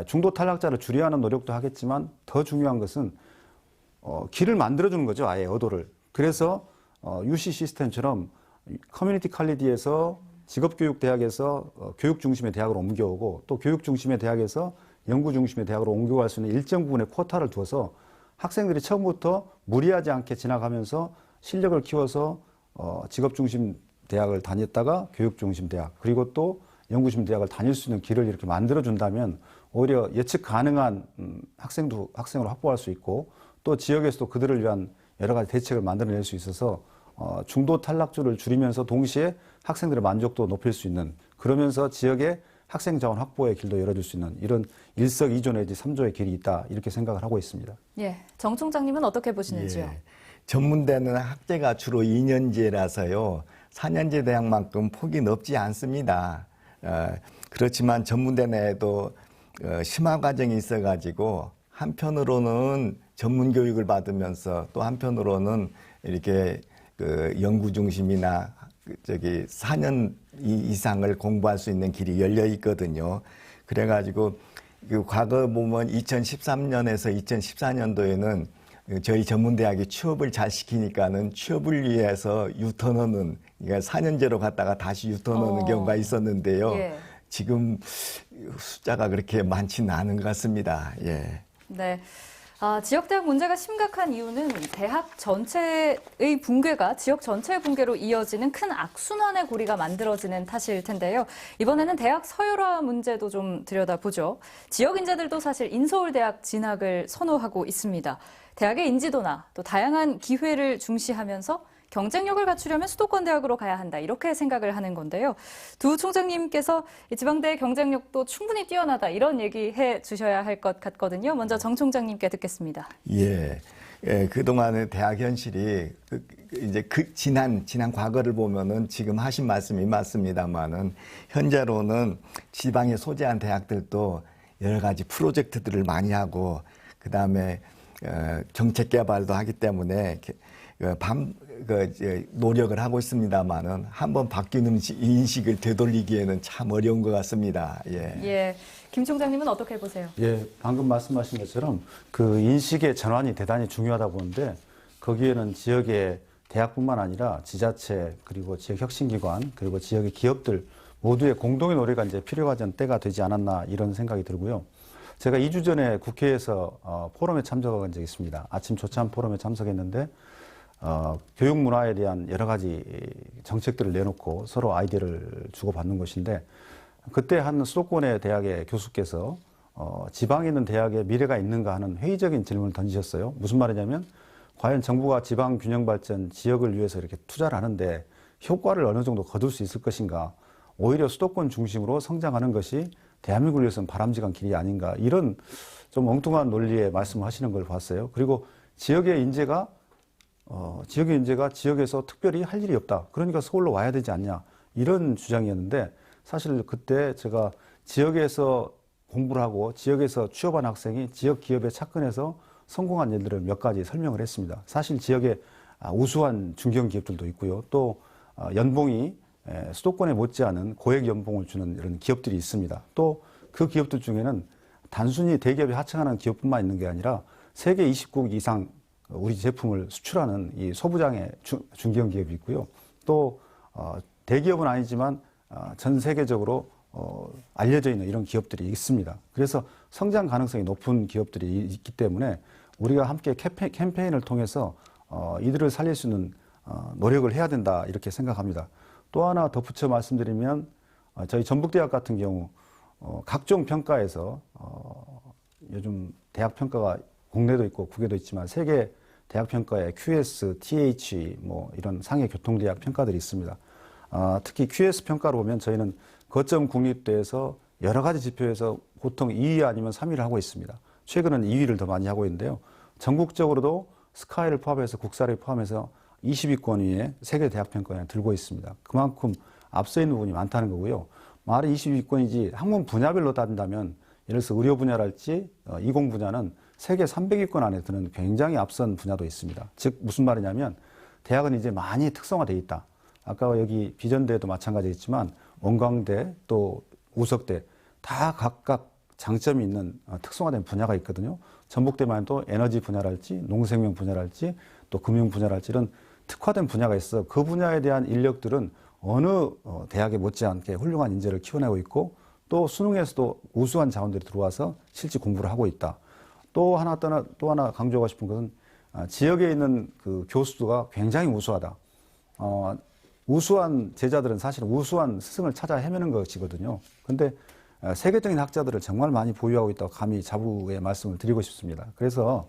중도 탈락자를 줄여야 하는 노력도 하겠지만 더 중요한 것은 길을 만들어주는 거죠. 아예 의도를. 그래서 UC 시스템처럼 커뮤니티 칼리지에서 직업교육대학에서 교육 중심의 대학으로 옮겨오고 또 교육 중심의 대학에서 연구 중심의 대학으로 옮겨갈 수 있는 일정 부분의 쿼타를 두어서 학생들이 처음부터 무리하지 않게 지나가면서 실력을 키워서 직업 중심 대학을 다녔다가 교육 중심 대학 그리고 또 연구 중심 대학을 다닐 수 있는 길을 이렇게 만들어 준다면 오히려 예측 가능한 학생을 확보할 수 있고 또 지역에서도 그들을 위한 여러 가지 대책을 만들어낼 수 있어서 중도 탈락주를 줄이면서 동시에 학생들의 만족도 높일 수 있는 그러면서 지역의 학생 자원 확보의 길도 열어줄 수 있는 이런 일석이조 내지 삼조의 길이 있다 이렇게 생각을 하고 있습니다. 예, 정 총장님은 어떻게 보시는지요? 예. 전문대는 학제가 주로 2년제라서요. 4년제 대학만큼 폭이 넓지 않습니다. 그렇지만 전문대 내에도 심화 과정이 있어가지고 한편으로는 전문 교육을 받으면서 또 한편으로는 이렇게 그 연구 중심이나 4년 이상을 공부할 수 있는 길이 열려 있거든요. 그래가지고 그 과거 보면 2013년에서 2014년도에는 저희 전문대학이 취업을 잘 시키니까는 취업을 위해서 유턴하는 그러니까 4년제로 갔다가 다시 유턴하는 경우가 있었는데요. 예. 지금 숫자가 그렇게 많지는 않은 것 같습니다. 예. 네. 지역대학 문제가 심각한 이유는 대학 전체의 붕괴가 지역 전체의 붕괴로 이어지는 큰 악순환의 고리가 만들어지는 탓일 텐데요. 이번에는 대학 서열화 문제도 좀 들여다보죠. 지역 인재들도 사실 인서울대학 진학을 선호하고 있습니다. 대학의 인지도나 또 다양한 기회를 중시하면서 경쟁력을 갖추려면 수도권 대학으로 가야 한다 이렇게 생각을 하는 건데요. 두 총장님께서 지방대의 경쟁력도 충분히 뛰어나다 이런 얘기해 주셔야 할 것 같거든요. 먼저 정 총장님께 듣겠습니다. 예, 그동안의 대학 현실이 이제 지난 과거를 보면은 지금 하신 말씀이 맞습니다만은 현재로는 지방에 소재한 대학들도 여러 가지 프로젝트들을 많이 하고 그 다음에 정책 개발도 하기 때문에 노력을 하고 있습니다만은 한번 바뀌는 인식을 되돌리기에는 참 어려운 것 같습니다. 예. 예, 김 총장님은 어떻게 보세요? 예, 방금 말씀하신 것처럼 그 인식의 전환이 대단히 중요하다 보는데 거기에는 지역의 대학뿐만 아니라 지자체 그리고 지역 혁신기관 그리고 지역의 기업들 모두의 공동의 노래가 이제 필요하던 때가 되지 않았나 이런 생각이 들고요. 제가 2주 전에 국회에서 포럼에 참석한 적이 있습니다. 아침 조찬 포럼에 참석했는데 교육 문화에 대한 여러 가지 정책들을 내놓고 서로 아이디어를 주고받는 것인데 그때 한 수도권의 대학의 교수께서 지방에 있는 대학에 미래가 있는가 하는 회의적인 질문을 던지셨어요. 무슨 말이냐면 과연 정부가 지방 균형 발전 지역을 위해서 이렇게 투자를 하는데 효과를 어느 정도 거둘 수 있을 것인가 오히려 수도권 중심으로 성장하는 것이 대한민국을 위해서는 바람직한 길이 아닌가 이런 좀 엉뚱한 논리의 말씀을 하시는 걸 봤어요. 그리고 지역의 인재가 지역에서 특별히 할 일이 없다. 그러니까 서울로 와야 되지 않냐. 이런 주장이었는데 사실 그때 제가 지역에서 공부를 하고 지역에서 취업한 학생이 지역 기업에 착근해서 성공한 예들을 몇 가지 설명을 했습니다. 사실 지역에 우수한 중견기업들도 있고요. 또 연봉이 수도권에 못지않은 고액 연봉을 주는 이런 기업들이 있습니다. 또 그 기업들 중에는 단순히 대기업에 하청하는 기업뿐만 있는 게 아니라 세계 20국 이상 우리 제품을 수출하는 이 소부장의 중견기업이 있고요. 또 대기업은 아니지만 전 세계적으로 알려져 있는 이런 기업들이 있습니다. 그래서 성장 가능성이 높은 기업들이 있기 때문에 우리가 함께 캠페인을 통해서 이들을 살릴 수 있는 노력을 해야 된다 이렇게 생각합니다. 또 하나 덧붙여 말씀드리면 저희 전북대학 같은 경우 각종 평가에서 요즘 대학 평가가 국내도 있고 국외도 있지만 세계 대학 평가에 QS, TH 뭐 이런 상해 교통대학 평가들이 있습니다. 특히 QS 평가로 보면 저희는 거점 국립대에서 여러 가지 지표에서 보통 2위 아니면 3위를 하고 있습니다. 최근은 2위를 더 많이 하고 있는데요. 전국적으로도 스카이를 포함해서 국사를 포함해서 20위권 위에 세계 대학 평가에 들고 있습니다. 그만큼 앞서 있는 부분이 많다는 거고요. 말이 20위권이지 학문 분야별로 따진다면 예를 들어서 의료 분야랄지 이공 분야는 세계 300위권 안에 드는 굉장히 앞선 분야도 있습니다. 즉 무슨 말이냐면 대학은 이제 많이 특성화되어 있다. 아까 여기 비전대도 마찬가지겠지만 원광대 또 우석대 다 각각 장점이 있는 특성화된 분야가 있거든요. 전북대만 해도 에너지 분야랄지 농생명 분야랄지 또 금융 분야랄지 이런 특화된 분야가 있어 그 분야에 대한 인력들은 어느 대학에 못지않게 훌륭한 인재를 키워내고 있고 또 수능에서도 우수한 자원들이 들어와서 실제 공부를 하고 있다. 또 하나 강조하고 싶은 것은 지역에 있는 그 교수가 굉장히 우수하다. 우수한 제자들은 사실 우수한 스승을 찾아 헤매는 것이거든요. 근데 세계적인 학자들을 정말 많이 보유하고 있다고 감히 자부의 말씀을 드리고 싶습니다. 그래서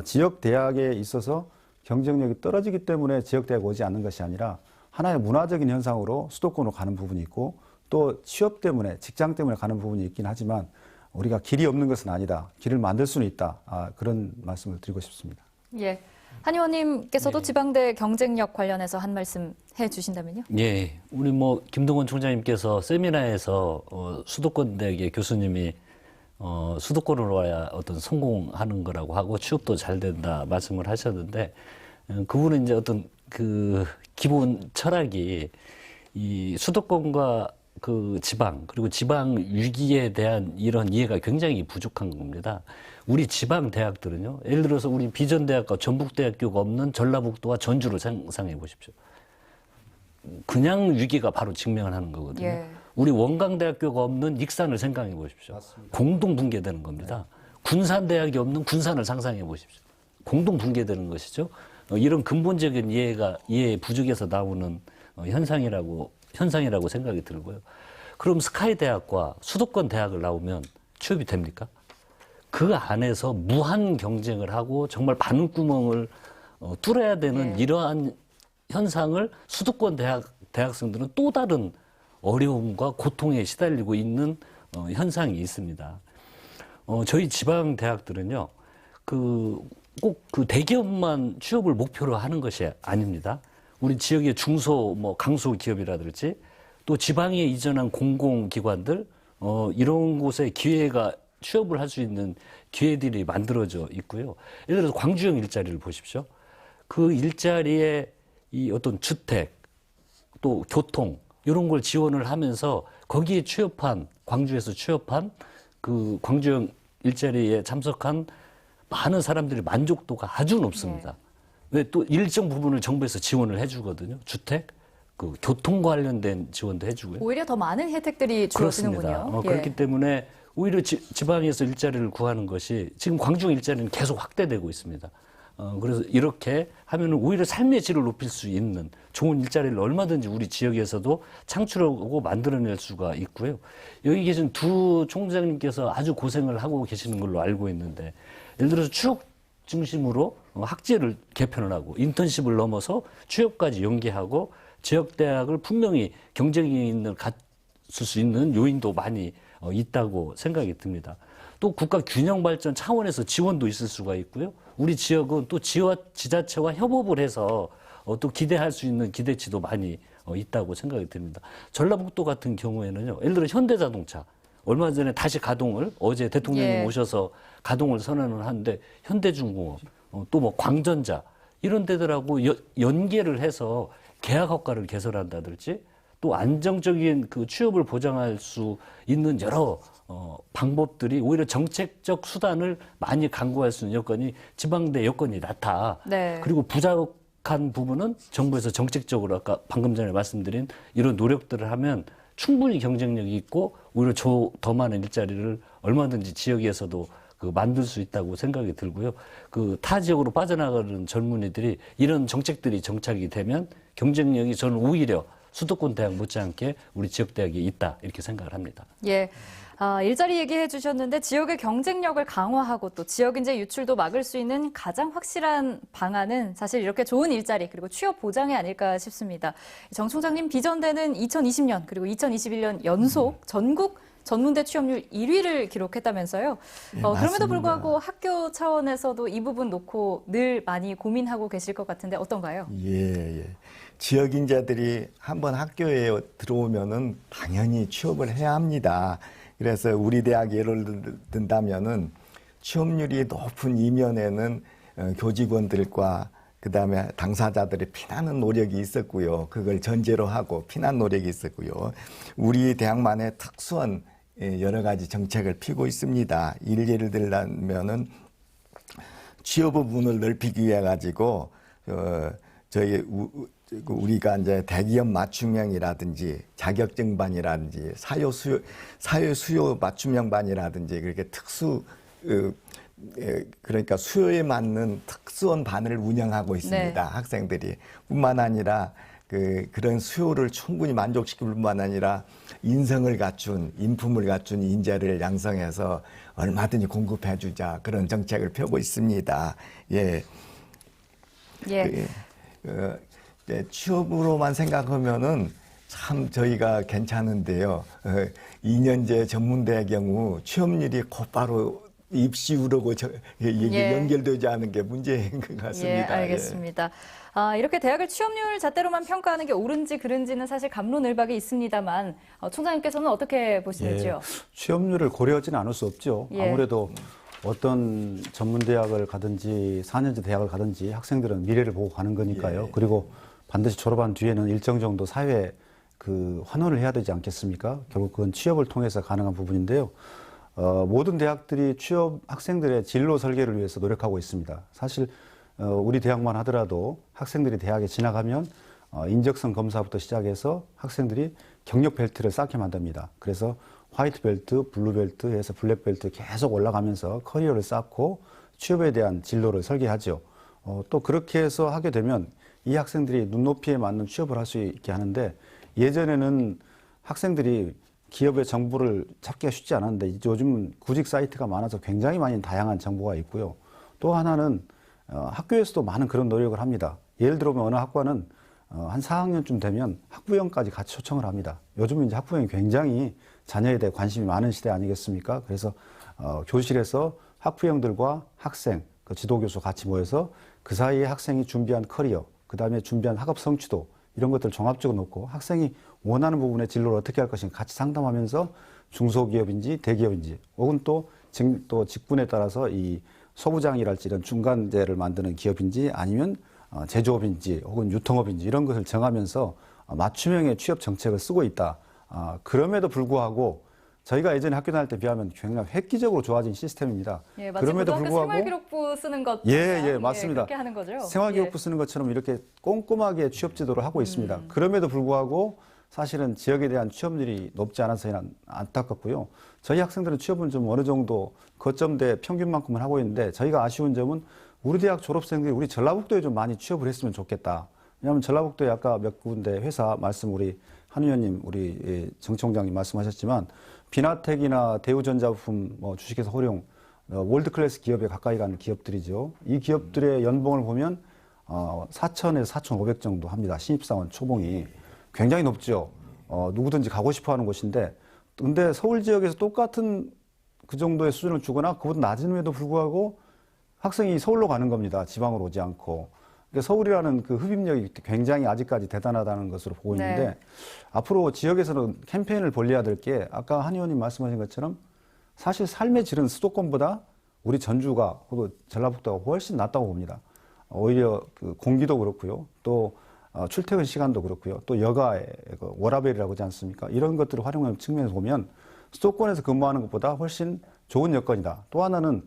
지역 대학에 있어서 경쟁력이 떨어지기 때문에 지역 대학에 오지 않는 것이 아니라 하나의 문화적인 현상으로 수도권으로 가는 부분이 있고 또 취업 때문에 직장 때문에 가는 부분이 있긴 하지만 우리가 길이 없는 것은 아니다. 길을 만들 수는 있다. 그런 말씀을 드리고 싶습니다. 예. 한 의원님께서도 지방대 경쟁력 관련해서 한 말씀 해주신다면요? 예, 우리 김동원 총장님께서 세미나에서 수도권 대학의 교수님이 수도권으로 와야 어떤 성공하는 거라고 하고 취업도 잘 된다 말씀을 하셨는데 그분은 이제 어떤 그 기본 철학이 이 수도권과 그 지방 그리고 지방 위기에 대한 이런 이해가 굉장히 부족한 겁니다. 우리 지방 대학들은요. 예를 들어서 우리 비전대학과 전북대학교가 없는 전라북도와 전주를 상상해 보십시오. 그냥 위기가 바로 직면을 하는 거거든요. 예. 우리 원광대학교가 없는 익산을 생각해 보십시오. 맞습니다. 공동 붕괴되는 겁니다. 군산대학이 없는 군산을 상상해 보십시오. 공동 붕괴되는 것이죠. 이런 근본적인 이해 부족에서 나오는 현상이라고 생각이 들고요. 그럼 스카이 대학과 수도권 대학을 나오면 취업이 됩니까? 그 안에서 무한 경쟁을 하고 정말 바늘구멍을 뚫어야 되는 이러한 현상을 수도권 대학생들은 또 다른 어려움과 고통에 시달리고 있는 현상이 있습니다. 저희 지방 대학들은요, 꼭 그 대기업만 취업을 목표로 하는 것이 아닙니다. 우리 지역의 중소, 강소 기업이라든지 또 지방에 이전한 공공기관들, 이런 곳에 취업을 할 수 있는 기회들이 만들어져 있고요. 예를 들어서 광주형 일자리를 보십시오. 그 일자리에 이 어떤 주택, 또 교통, 이런 걸 지원을 하면서 거기에 광주에서 취업한 그 광주형 일자리에 참석한 많은 사람들의 만족도가 아주 높습니다. 왜 또 일정 부분을 정부에서 지원을 해주거든요. 주택, 그 교통 관련된 지원도 해주고요. 오히려 더 많은 혜택들이 주어지는군요. 그렇습니다. 그렇기 때문에 오히려 지방에서 일자리를 구하는 것이 지금 광주 일자리는 계속 확대되고 있습니다. 그래서 이렇게 하면은 오히려 삶의 질을 높일 수 있는 좋은 일자리를 얼마든지 우리 지역에서도 창출하고 만들어낼 수가 있고요. 여기 계신 두 총장님께서 아주 고생을 하고 계시는 걸로 알고 있는데 예를 들어서 취업 중심으로 학제를 개편을 하고 인턴십을 넘어서 취업까지 연계하고 지역대학을 분명히 경쟁력을 갖출 수 있는 요인도 많이 있다고 생각이 듭니다. 또 국가 균형 발전 차원에서 지원도 있을 수가 있고요. 우리 지역은 또 지자체와 협업을 해서 또 기대할 수 있는 기대치도 많이 있다고 생각이 듭니다. 전라북도 같은 경우에는요. 예를 들어 현대자동차 얼마 전에 다시 가동을 어제 대통령이 예. 오셔서 가동을 선언을 하는데 현대중공업 또 뭐 광전자 이런 데들하고 연계를 해서 계약 허가를 개설한다든지 또 안정적인 그 취업을 보장할 수 있는 여러 방법들이 오히려 정책적 수단을 많이 강구할 수 있는 여건이 지방대 여건이 낮다. 네. 그리고 부족한 부분은 정부에서 정책적으로 아까 방금 전에 말씀드린 이런 노력들을 하면 충분히 경쟁력이 있고 오히려 더 많은 일자리를 얼마든지 지역에서도 만들 수 있다고 생각이 들고요. 타 지역으로 빠져나가는 젊은이들이 이런 정책들이 정착이 되면 경쟁력이 저는 오히려 수도권 대학 못지않게 우리 지역 대학에 있다 이렇게 생각을 합니다. 예. 일자리 얘기해 주셨는데 지역의 경쟁력을 강화하고 또 지역 인재 유출도 막을 수 있는 가장 확실한 방안은 사실 이렇게 좋은 일자리 그리고 취업 보장이 아닐까 싶습니다. 정 총장님 비전대는 2020년 그리고 2021년 연속 전국 전문대 취업률 1위를 기록했다면서요. 예, 그럼에도 맞습니다. 불구하고 학교 차원에서도 이 부분 놓고 늘 많이 고민하고 계실 것 같은데 어떤가요? 예, 예. 지역 인재들이 한번 학교에 들어오면은 당연히 취업을 해야 합니다. 그래서 우리 대학 예를 든다면은 취업률이 높은 이면에는 교직원들과 그다음에 당사자들의 피나는 노력이 있었고요. 그걸 전제로 하고 피난 노력이 있었고요. 우리 대학만의 특수한 여러 가지 정책을 피고 있습니다. 예를 들자면은 취업 부분을 넓히기 위해 가지고 우리가 이제 대기업 맞춤형이라든지 자격증반이라든지 사회 수요 맞춤형반이라든지 그렇게 그러니까 수요에 맞는 특수한 반을 운영하고 있습니다. 네. 학생들이 뿐만 아니라 그런 수요를 충분히 만족시킬 뿐만 아니라 인성을 갖춘 인품을 갖춘 인재를 양성해서 얼마든지 공급해주자 그런 정책을 펴고 있습니다. 예. 예. 취업으로만 생각하면은 참 저희가 괜찮은데요. 2년제 전문대의 경우 취업률이 곧바로 입시 우르고 예. 연결되지 않은 게 문제인 것 같습니다. 예, 알겠습니다. 이렇게 대학을 취업률 잣대로만 평가하는 게 옳은지 그른지는 사실 갑론을박이 있습니다만 총장님께서는 어떻게 보시는지요? 취업률을 고려하지는 않을 수 없죠. 예. 아무래도 어떤 전문대학을 가든지 4년제 대학을 가든지 학생들은 미래를 보고 가는 거니까요. 예. 그리고 반드시 졸업한 뒤에는 일정 정도 사회에 환원을 해야 되지 않겠습니까? 결국 그건 취업을 통해서 가능한 부분인데요. 모든 대학들이 취업 학생들의 진로 설계를 위해서 노력하고 있습니다. 사실 우리 대학만 하더라도 학생들이 대학에 지나가면 인적성 검사부터 시작해서 학생들이 경력 벨트를 쌓게 만듭니다. 그래서 화이트 벨트, 블루 벨트 해서 블랙 벨트 계속 올라가면서 커리어를 쌓고 취업에 대한 진로를 설계하죠. 또 그렇게 해서 하게 되면 이 학생들이 눈높이에 맞는 취업을 할 수 있게 하는데 예전에는 학생들이 기업의 정보를 찾기가 쉽지 않았는데 요즘은 구직 사이트가 많아서 굉장히 많이 다양한 정보가 있고요. 또 하나는 학교에서도 많은 그런 노력을 합니다. 예를 들어보면 어느 학과는 한 4학년쯤 되면 학부형까지 같이 초청을 합니다. 요즘은 이제 학부형이 굉장히 자녀에 대해 관심이 많은 시대 아니겠습니까? 그래서 교실에서 학부형들과 학생, 지도교수 같이 모여서 그 사이에 학생이 준비한 커리어, 그 다음에 준비한 학업 성취도 이런 것들을 종합적으로 놓고 학생이 원하는 부분의 진로를 어떻게 할 것인가 같이 상담하면서 중소기업인지 대기업인지 혹은 또 직군에 따라서 이 소부장이랄지 이런 중간재를 만드는 기업인지 아니면 제조업인지 혹은 유통업인지 이런 것을 정하면서 맞춤형의 취업 정책을 쓰고 있다. 그럼에도 불구하고 저희가 예전에 학교 다닐 때 비하면 굉장히 획기적으로 좋아진 시스템입니다. 예, 마치 고등학교 생활기록부 쓰는 것 예, 맞습니다. 그렇게 하는 거죠. 생활기록부 쓰는 것처럼 이렇게 꼼꼼하게 취업 지도를 하고 있습니다. 그럼에도 불구하고 사실은 지역에 대한 취업률이 높지 않아서 안타깝고요. 저희 학생들은 취업은 좀 어느 정도 거점대 평균만큼은 하고 있는데 저희가 아쉬운 점은 우리 대학 졸업생들이 우리 전라북도에 좀 많이 취업을 했으면 좋겠다. 왜냐하면 전라북도에 아까 몇 군데 회사 말씀 우리 한 의원님, 우리 정 총장님 말씀하셨지만 비나텍이나 대우전자부품, 주식회사 호룡, 월드클래스 기업에 가까이 가는 기업들이죠. 이 기업들의 연봉을 보면 4,000에서 4,500 정도 합니다. 신입사원 초봉이. 굉장히 높죠. 누구든지 가고 싶어 하는 곳인데 근데 서울 지역에서 똑같은 그 정도의 수준을 주거나 그보다 낮음에도 불구하고 학생이 서울로 가는 겁니다. 지방으로 오지 않고. 그러니까 서울이라는 그 흡입력이 굉장히 아직까지 대단하다는 것으로 보고 있는데 네. 앞으로 지역에서는 캠페인을 벌려야 될 게 아까 한 의원님 말씀하신 것처럼 사실 삶의 질은 수도권보다 우리 전주가 혹은 전라북도가 훨씬 낫다고 봅니다. 오히려 그 공기도 그렇고요. 또 출퇴근 시간도 그렇고요. 또 여가의 그 워라밸이라고 하지 않습니까? 이런 것들을 활용하는 측면에서 보면 수도권에서 근무하는 것보다 훨씬 좋은 여건이다. 또 하나는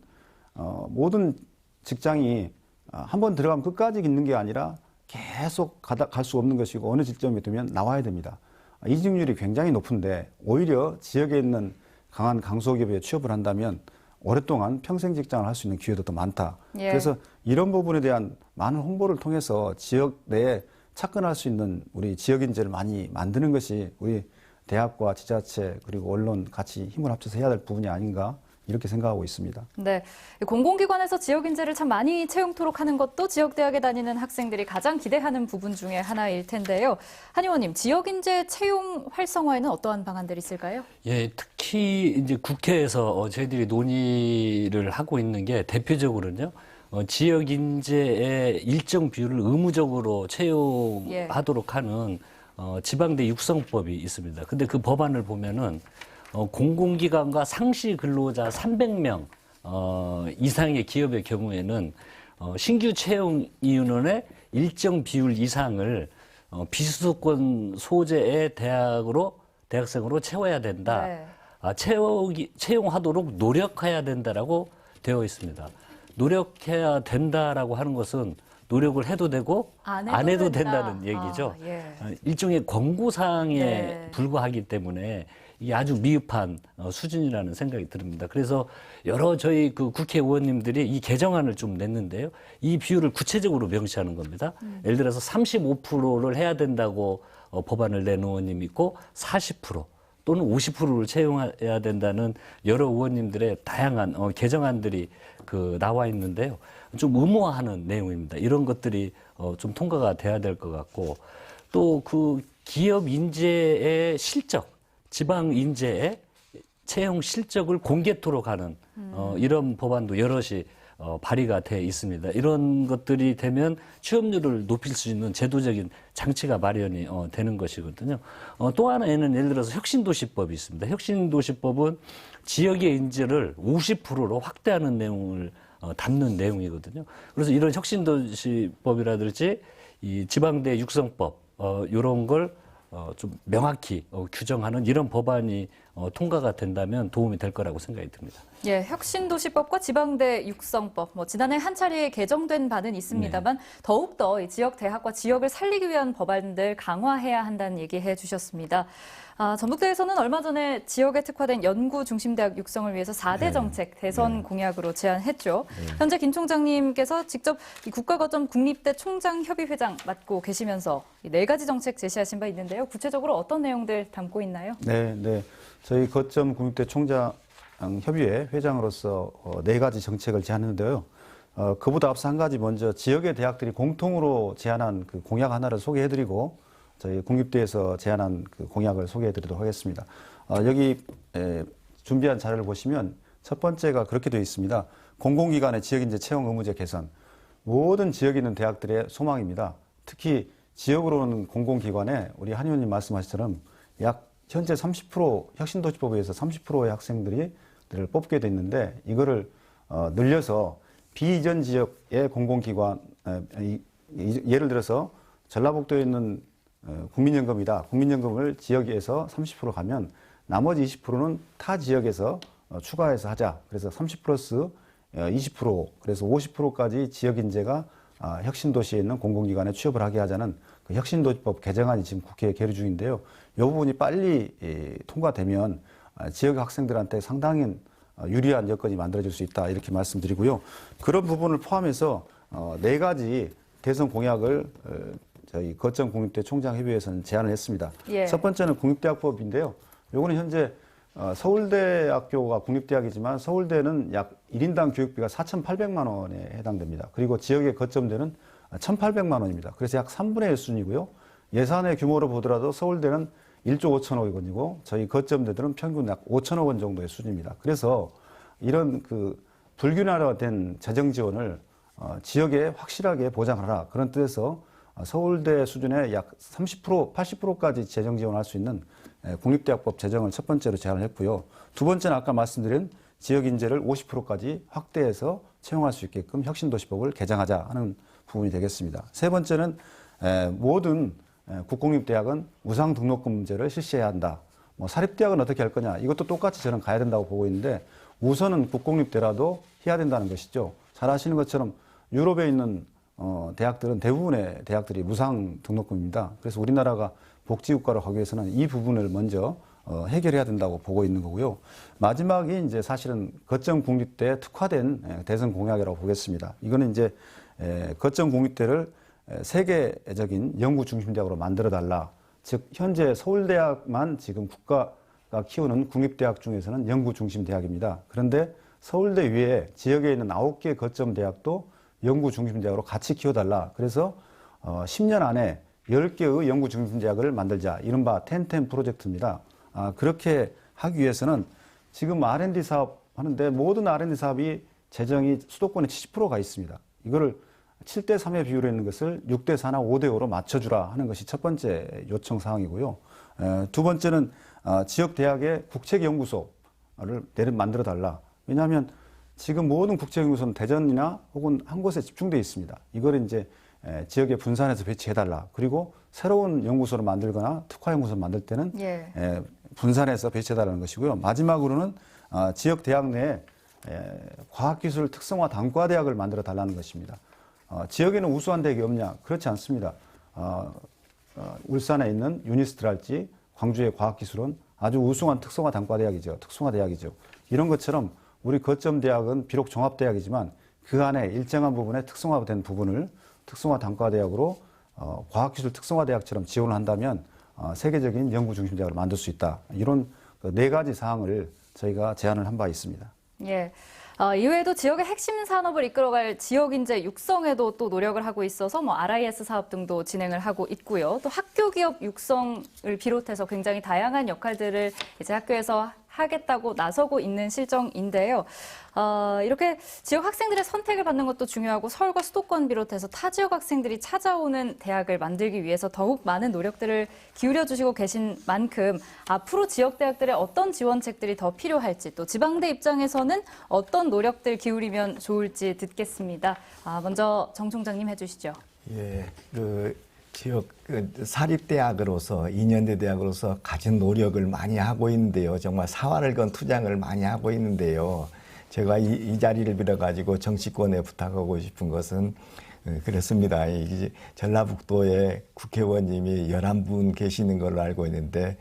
모든 직장이 한 번 들어가면 끝까지 있는 게 아니라 계속 갈 수 없는 것이고 어느 지점에 두면 나와야 됩니다. 이직률이 굉장히 높은데 오히려 지역에 있는 강한 강소기업에 취업을 한다면 오랫동안 평생 직장을 할 수 있는 기회도 더 많다. 예. 그래서 이런 부분에 대한 많은 홍보를 통해서 지역 내에 착근할 수 있는 우리 지역 인재를 많이 만드는 것이 우리 대학과 지자체 그리고 언론 같이 힘을 합쳐서 해야 될 부분이 아닌가 이렇게 생각하고 있습니다. 네, 공공기관에서 지역 인재를 참 많이 채용토록 하는 것도 지역대학에 다니는 학생들이 가장 기대하는 부분 중에 하나일 텐데요. 한 의원님, 지역 인재 채용 활성화에는 어떠한 방안들이 있을까요? 예, 특히 이제 국회에서 저희들이 논의를 하고 있는 게 대표적으로는요. 지역 인재의 일정 비율을 의무적으로 채용하도록 하는 지방대 육성법이 있습니다. 근데 그 법안을 보면은 공공기관과 상시 근로자 300명 이상의 기업의 경우에는 신규 채용 인원의 일정 비율 이상을 비수도권 소재의 대학생으로 채워야 된다. 네. 채용하도록 노력해야 된다라고 되어 있습니다. 노력해야 된다라고 하는 것은 노력을 해도 되고 안 해도 된다는 얘기죠. 예. 일종의 권고사항에 네. 불과하기 때문에 이게 아주 미흡한 수준이라는 생각이 듭니다. 그래서 여러 저희 그 국회의원님들이 이 개정안을 좀 냈는데요. 이 비율을 구체적으로 명시하는 겁니다. 예를 들어서 35%를 해야 된다고 법안을 낸 의원님이 있고 40% 또는 50%를 채용해야 된다는 여러 의원님들의 다양한 개정안들이 나와 있는데요. 좀 의무화하는 내용입니다. 이런 것들이 좀 통과가 돼야 될 것 같고 또 그 기업 인재의 실적, 지방 인재의 채용 실적을 공개토록 하는 이런 법안도 여럿이 발의가 돼 있습니다. 이런 것들이 되면 취업률을 높일 수 있는 제도적인 장치가 마련이 되는 것이거든요. 또 하나에는 예를 들어서 혁신도시법이 있습니다. 혁신도시법은 지역의 인재를 50%로 확대하는 내용을 담는 내용이거든요. 그래서 이런 혁신도시법이라든지 이 지방대 육성법 이런 걸 좀 명확히 규정하는 이런 법안이 통과가 된다면 도움이 될 거라고 생각이 듭니다. 예, 혁신도시법과 지방대 육성법, 지난해 한 차례 개정된 바는 있습니다만 더욱더 이 지역 대학과 지역을 살리기 위한 법안들 강화해야 한다는 얘기해 주셨습니다. 전북대에서는 얼마 전에 지역에 특화된 연구 중심 대학 육성을 위해서 4대 정책 대선 공약으로 제안했죠. 현재 김 총장님께서 직접 이 국가거점 국립대 총장협의회장 맡고 계시면서 이 4가지 정책 제시하신 바 있는데요. 구체적으로 어떤 내용들 담고 있나요? 네. 저희 거점 국립대 총장 협의회 회장으로서 4가지 정책을 제안했는데요. 그보다 앞서 한 가지 먼저 지역의 대학들이 공통으로 제안한 그 공약 하나를 소개해드리고 저희 국립대에서 제안한 그 공약을 소개해드리도록 하겠습니다. 여기 준비한 자료를 보시면 첫 번째가 그렇게 되어 있습니다. 공공기관의 지역인재 채용 의무제 개선. 모든 지역에 있는 대학들의 소망입니다. 특히 지역으로는 공공기관에 우리 한 의원님 말씀하신 약 현재 30% 혁신도시법에 의해서 30%의 학생들을 뽑게 돼 있는데 이거를 늘려서 비이전 지역의 공공기관 예를 들어서 전라북도에 있는 국민연금이다. 국민연금을 지역에서 30% 가면 나머지 20%는 타 지역에서 추가해서 하자. 그래서 30 플러스 20% 그래서 50%까지 지역 인재가 혁신도시에 있는 공공기관에 취업을 하게 하자는 그 혁신도시법 개정안이 지금 국회에 계류 중인데요. 이 부분이 빨리 통과되면 지역 학생들한테 상당히 유리한 여건이 만들어질 수 있다 이렇게 말씀드리고요. 그런 부분을 포함해서 4가지 대선 공약을 저희 거점 국립대 총장협의회에서는 제안을 했습니다. 예. 첫 번째는 국립대학법인데요. 요거는 현재 서울대학교가 국립대학이지만 서울대는 약 1인당 교육비가 4,800만 원에 해당됩니다. 그리고 지역의 거점대는 1,800만 원입니다. 그래서 약 3분의 1 수준이고요. 예산의 규모로 보더라도 서울대는 1조 5천억 원이고 저희 거점대들은 평균 약 5천억 원 정도의 수준입니다. 그래서 이런 그 불균화된 재정 지원을 지역에 확실하게 보장하라. 그런 뜻에서 서울대 수준의 약 30%, 80%까지 재정 지원할 수 있는 국립대학법 제정을 첫 번째로 제안을 했고요. 두 번째는 아까 말씀드린 지역 인재를 50%까지 확대해서 채용할 수 있게끔 혁신도시법을 개정하자 하는 부분이 되겠습니다. 세 번째는 모든 국공립대학은 우상 등록금제를 실시해야 한다. 뭐 사립대학은 어떻게 할 거냐? 이것도 똑같이 저는 가야 된다고 보고 있는데 우선은 국공립대라도 해야 된다는 것이죠. 잘 아시는 것처럼 유럽에 있는 대학들은 대부분의 대학들이 무상 등록금입니다. 그래서 우리나라가 복지국가로 가기 위해서는 이 부분을 먼저 해결해야 된다고 보고 있는 거고요. 마지막이 이제 사실은 거점 국립대에 특화된 대선 공약이라고 보겠습니다. 이거는 이제 거점 국립대를 세계적인 연구 중심 대학으로 만들어 달라. 즉 현재 서울대학만 지금 국가가 키우는 국립대학 중에서는 연구 중심 대학입니다. 그런데 서울대 위에 지역에 있는 9개 거점 대학도 연구 중심 대학으로 같이 키워달라. 그래서 10년 안에 10개의 연구 중심 대학을 만들자. 이른바 1010 프로젝트입니다. 그렇게 하기 위해서는 지금 R&D 사업 하는데 모든 R&D 사업이 재정이 수도권에 70%가 있습니다. 이거를 7대 3의 비율에 있는 것을 6대 4나 5대 5로 맞춰주라 하는 것이 첫 번째 요청 사항이고요. 두 번째는 지역 대학의 국책연구소를 만들어 달라. 왜냐하면 지금 모든 국책연구소는 대전이나 혹은 한 곳에 집중되어 있습니다. 이걸 이제 지역에 분산해서 배치해달라. 그리고 새로운 연구소를 만들거나 특화연구소를 만들 때는 분산해서 배치해달라는 것이고요. 마지막으로는 지역 대학 내에 과학기술 특성화 단과대학을 만들어 달라는 것입니다. 지역에는 우수한 대학이 없냐? 그렇지 않습니다. 울산에 있는 유니스트랄지 광주의 과학기술은 아주 우수한 특성화 단과대학이죠. 특성화 대학이죠. 이런 것처럼 우리 거점 대학은 비록 종합대학이지만 그 안에 일정한 부분에 특성화된 부분을 특성화 단과대학으로 과학기술 특성화대학처럼 지원을 한다면 세계적인 연구 중심 대학을 만들 수 있다. 이런 네 가지 사항을 저희가 제안을 한 바 있습니다. 예. 이외에도 지역의 핵심 산업을 이끌어갈 지역 인재 육성에도 또 노력을 하고 있어서 뭐 RIS 사업 등도 진행을 하고 있고요. 또 학교 기업 육성을 비롯해서 굉장히 다양한 역할들을 이제 학교에서 하겠다고 나서고 있는 실정인데요. 이렇게 지역 학생들의 선택을 받는 것도 중요하고 서울과 수도권 비롯해서 타 지역 학생들이 찾아오는 대학을 만들기 위해서 더욱 많은 노력들을 기울여 주시고 계신 만큼 앞으로 지역 대학들의 어떤 지원책들이 더 필요할지 또 지방대 입장에서는 어떤 노력들 기울이면 좋을지 듣겠습니다. 먼저 정 총장님 해주시죠. 예, 지역 사립대학으로서 2년대 대학으로서 가진 노력을 많이 하고 있는데요. 정말 사활을 건 투쟁을 많이 하고 있는데요. 제가 이 자리를 빌어가지고 정치권에 부탁하고 싶은 것은 그렇습니다. 전라북도에 국회의원님이 11분 계시는 걸로 알고 있는데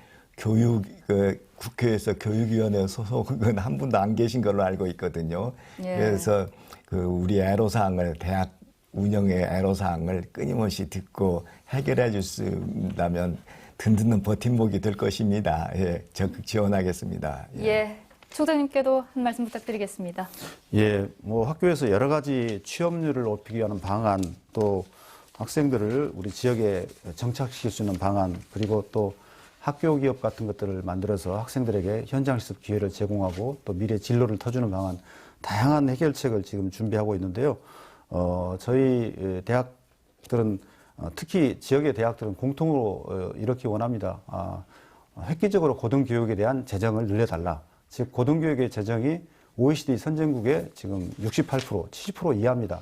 국회에서 교육위원회 소속은 한 분도 안 계신 걸로 알고 있거든요. 예. 그래서 우리 애로사항을 대학 운영의 애로사항을 끊임없이 듣고 해결해 주신다면 든든한 버팀목이 될 것입니다. 예, 적극 지원하겠습니다. 예. 총장님께도 한 말씀 부탁드리겠습니다. 예, 뭐 학교에서 여러 가지 취업률을 높이기 위한 방안, 또 학생들을 우리 지역에 정착시킬 수 있는 방안, 그리고 또 학교 기업 같은 것들을 만들어서 학생들에게 현장 실습 기회를 제공하고 또 미래 진로를 터주는 방안, 다양한 해결책을 지금 준비하고 있는데요. 저희 대학들은 특히 지역의 대학들은 공통으로 이렇게 원합니다. 획기적으로 고등교육에 대한 재정을 늘려달라. 즉 고등교육의 재정이 OECD 선진국의 지금 68%, 70% 이하입니다.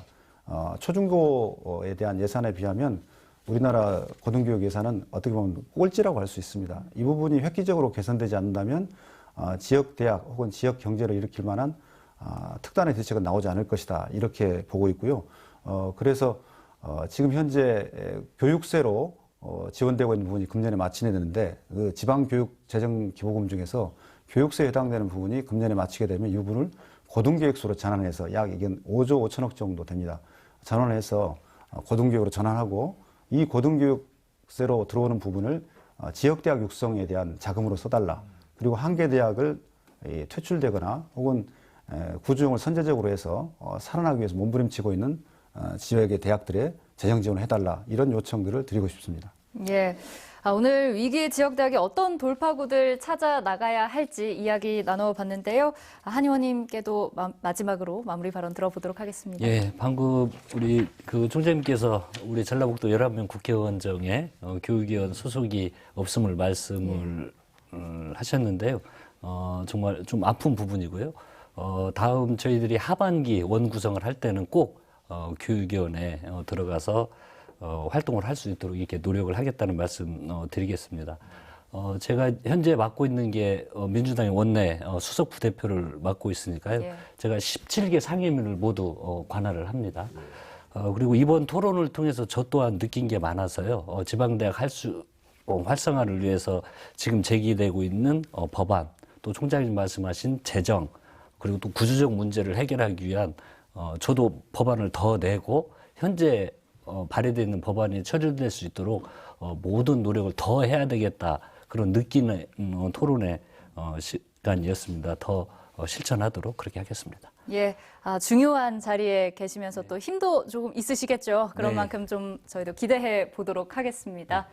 초중고에 대한 예산에 비하면 우리나라 고등교육 예산은 어떻게 보면 꼴찌라고 할 수 있습니다. 이 부분이 획기적으로 개선되지 않는다면 지역 대학 혹은 지역 경제를 일으킬 만한 특단의 대책은 나오지 않을 것이다. 이렇게 보고 있고요. 그래서 지금 현재 교육세로 지원되고 있는 부분이 금년에 마치게 되는데 그 지방교육재정기부금 중에서 교육세에 해당되는 부분이 금년에 마치게 되면 이 부분을 고등교육소로 전환해서 약 이게 5조 5천억 정도 됩니다. 전환해서 고등교육으로 전환하고 이 고등교육세로 들어오는 부분을 지역대학 육성에 대한 자금으로 써달라. 그리고 한 개 대학을 퇴출되거나 혹은 구조용을 선제적으로 해서 살아나기 위해서 몸부림치고 있는 지역의 대학들의 재정 지원을 해달라. 이런 요청들을 드리고 싶습니다. 예. 오늘 위기 지역대학에 어떤 돌파구들 찾아 나가야 할지 이야기 나눠봤는데요. 한 의원님께도 마지막으로 마무리 발언 들어보도록 하겠습니다. 예, 방금 우리 그 총장님께서 우리 전라북도 11명 국회의원 중에 교육위원 소속이 없음을 말씀을 하셨는데요. 정말 좀 아픈 부분이고요. 다음 저희들이 하반기 원 구성을 할 때는 꼭 교육위원회에 들어가서 활동을 할 수 있도록 이렇게 노력을 하겠다는 말씀 드리겠습니다. 제가 현재 맡고 있는 게 민주당의 원내 수석 부대표를 맡고 있으니까요. 예. 제가 17개 상임위를 모두 관할을 합니다. 그리고 이번 토론을 통해서 저 또한 느낀 게 많아서요. 지방대학 활성화를 위해서 지금 제기되고 있는 법안, 또 총장님 말씀하신 재정, 그리고 또 구조적 문제를 해결하기 위한 저도 법안을 더 내고 현재 발의되어 있는 법안이 처리될 수 있도록 모든 노력을 더 해야 되겠다. 그런 느끼는 토론의 시간이었습니다. 더 실천하도록 그렇게 하겠습니다. 예, 중요한 자리에 계시면서 또 힘도 조금 있으시겠죠. 그런 만큼 좀 저희도 기대해 보도록 하겠습니다.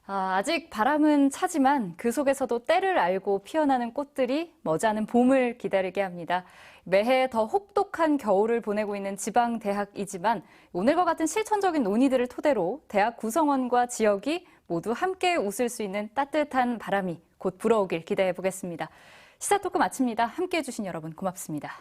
아직 바람은 차지만 그 속에서도 때를 알고 피어나는 꽃들이 머지않은 봄을 기다리게 합니다. 매해 더 혹독한 겨울을 보내고 있는 지방대학이지만 오늘과 같은 실천적인 논의들을 토대로 대학 구성원과 지역이 모두 함께 웃을 수 있는 따뜻한 바람이 곧 불어오길 기대해 보겠습니다. 시사토크 마칩니다. 함께해 주신 여러분 고맙습니다.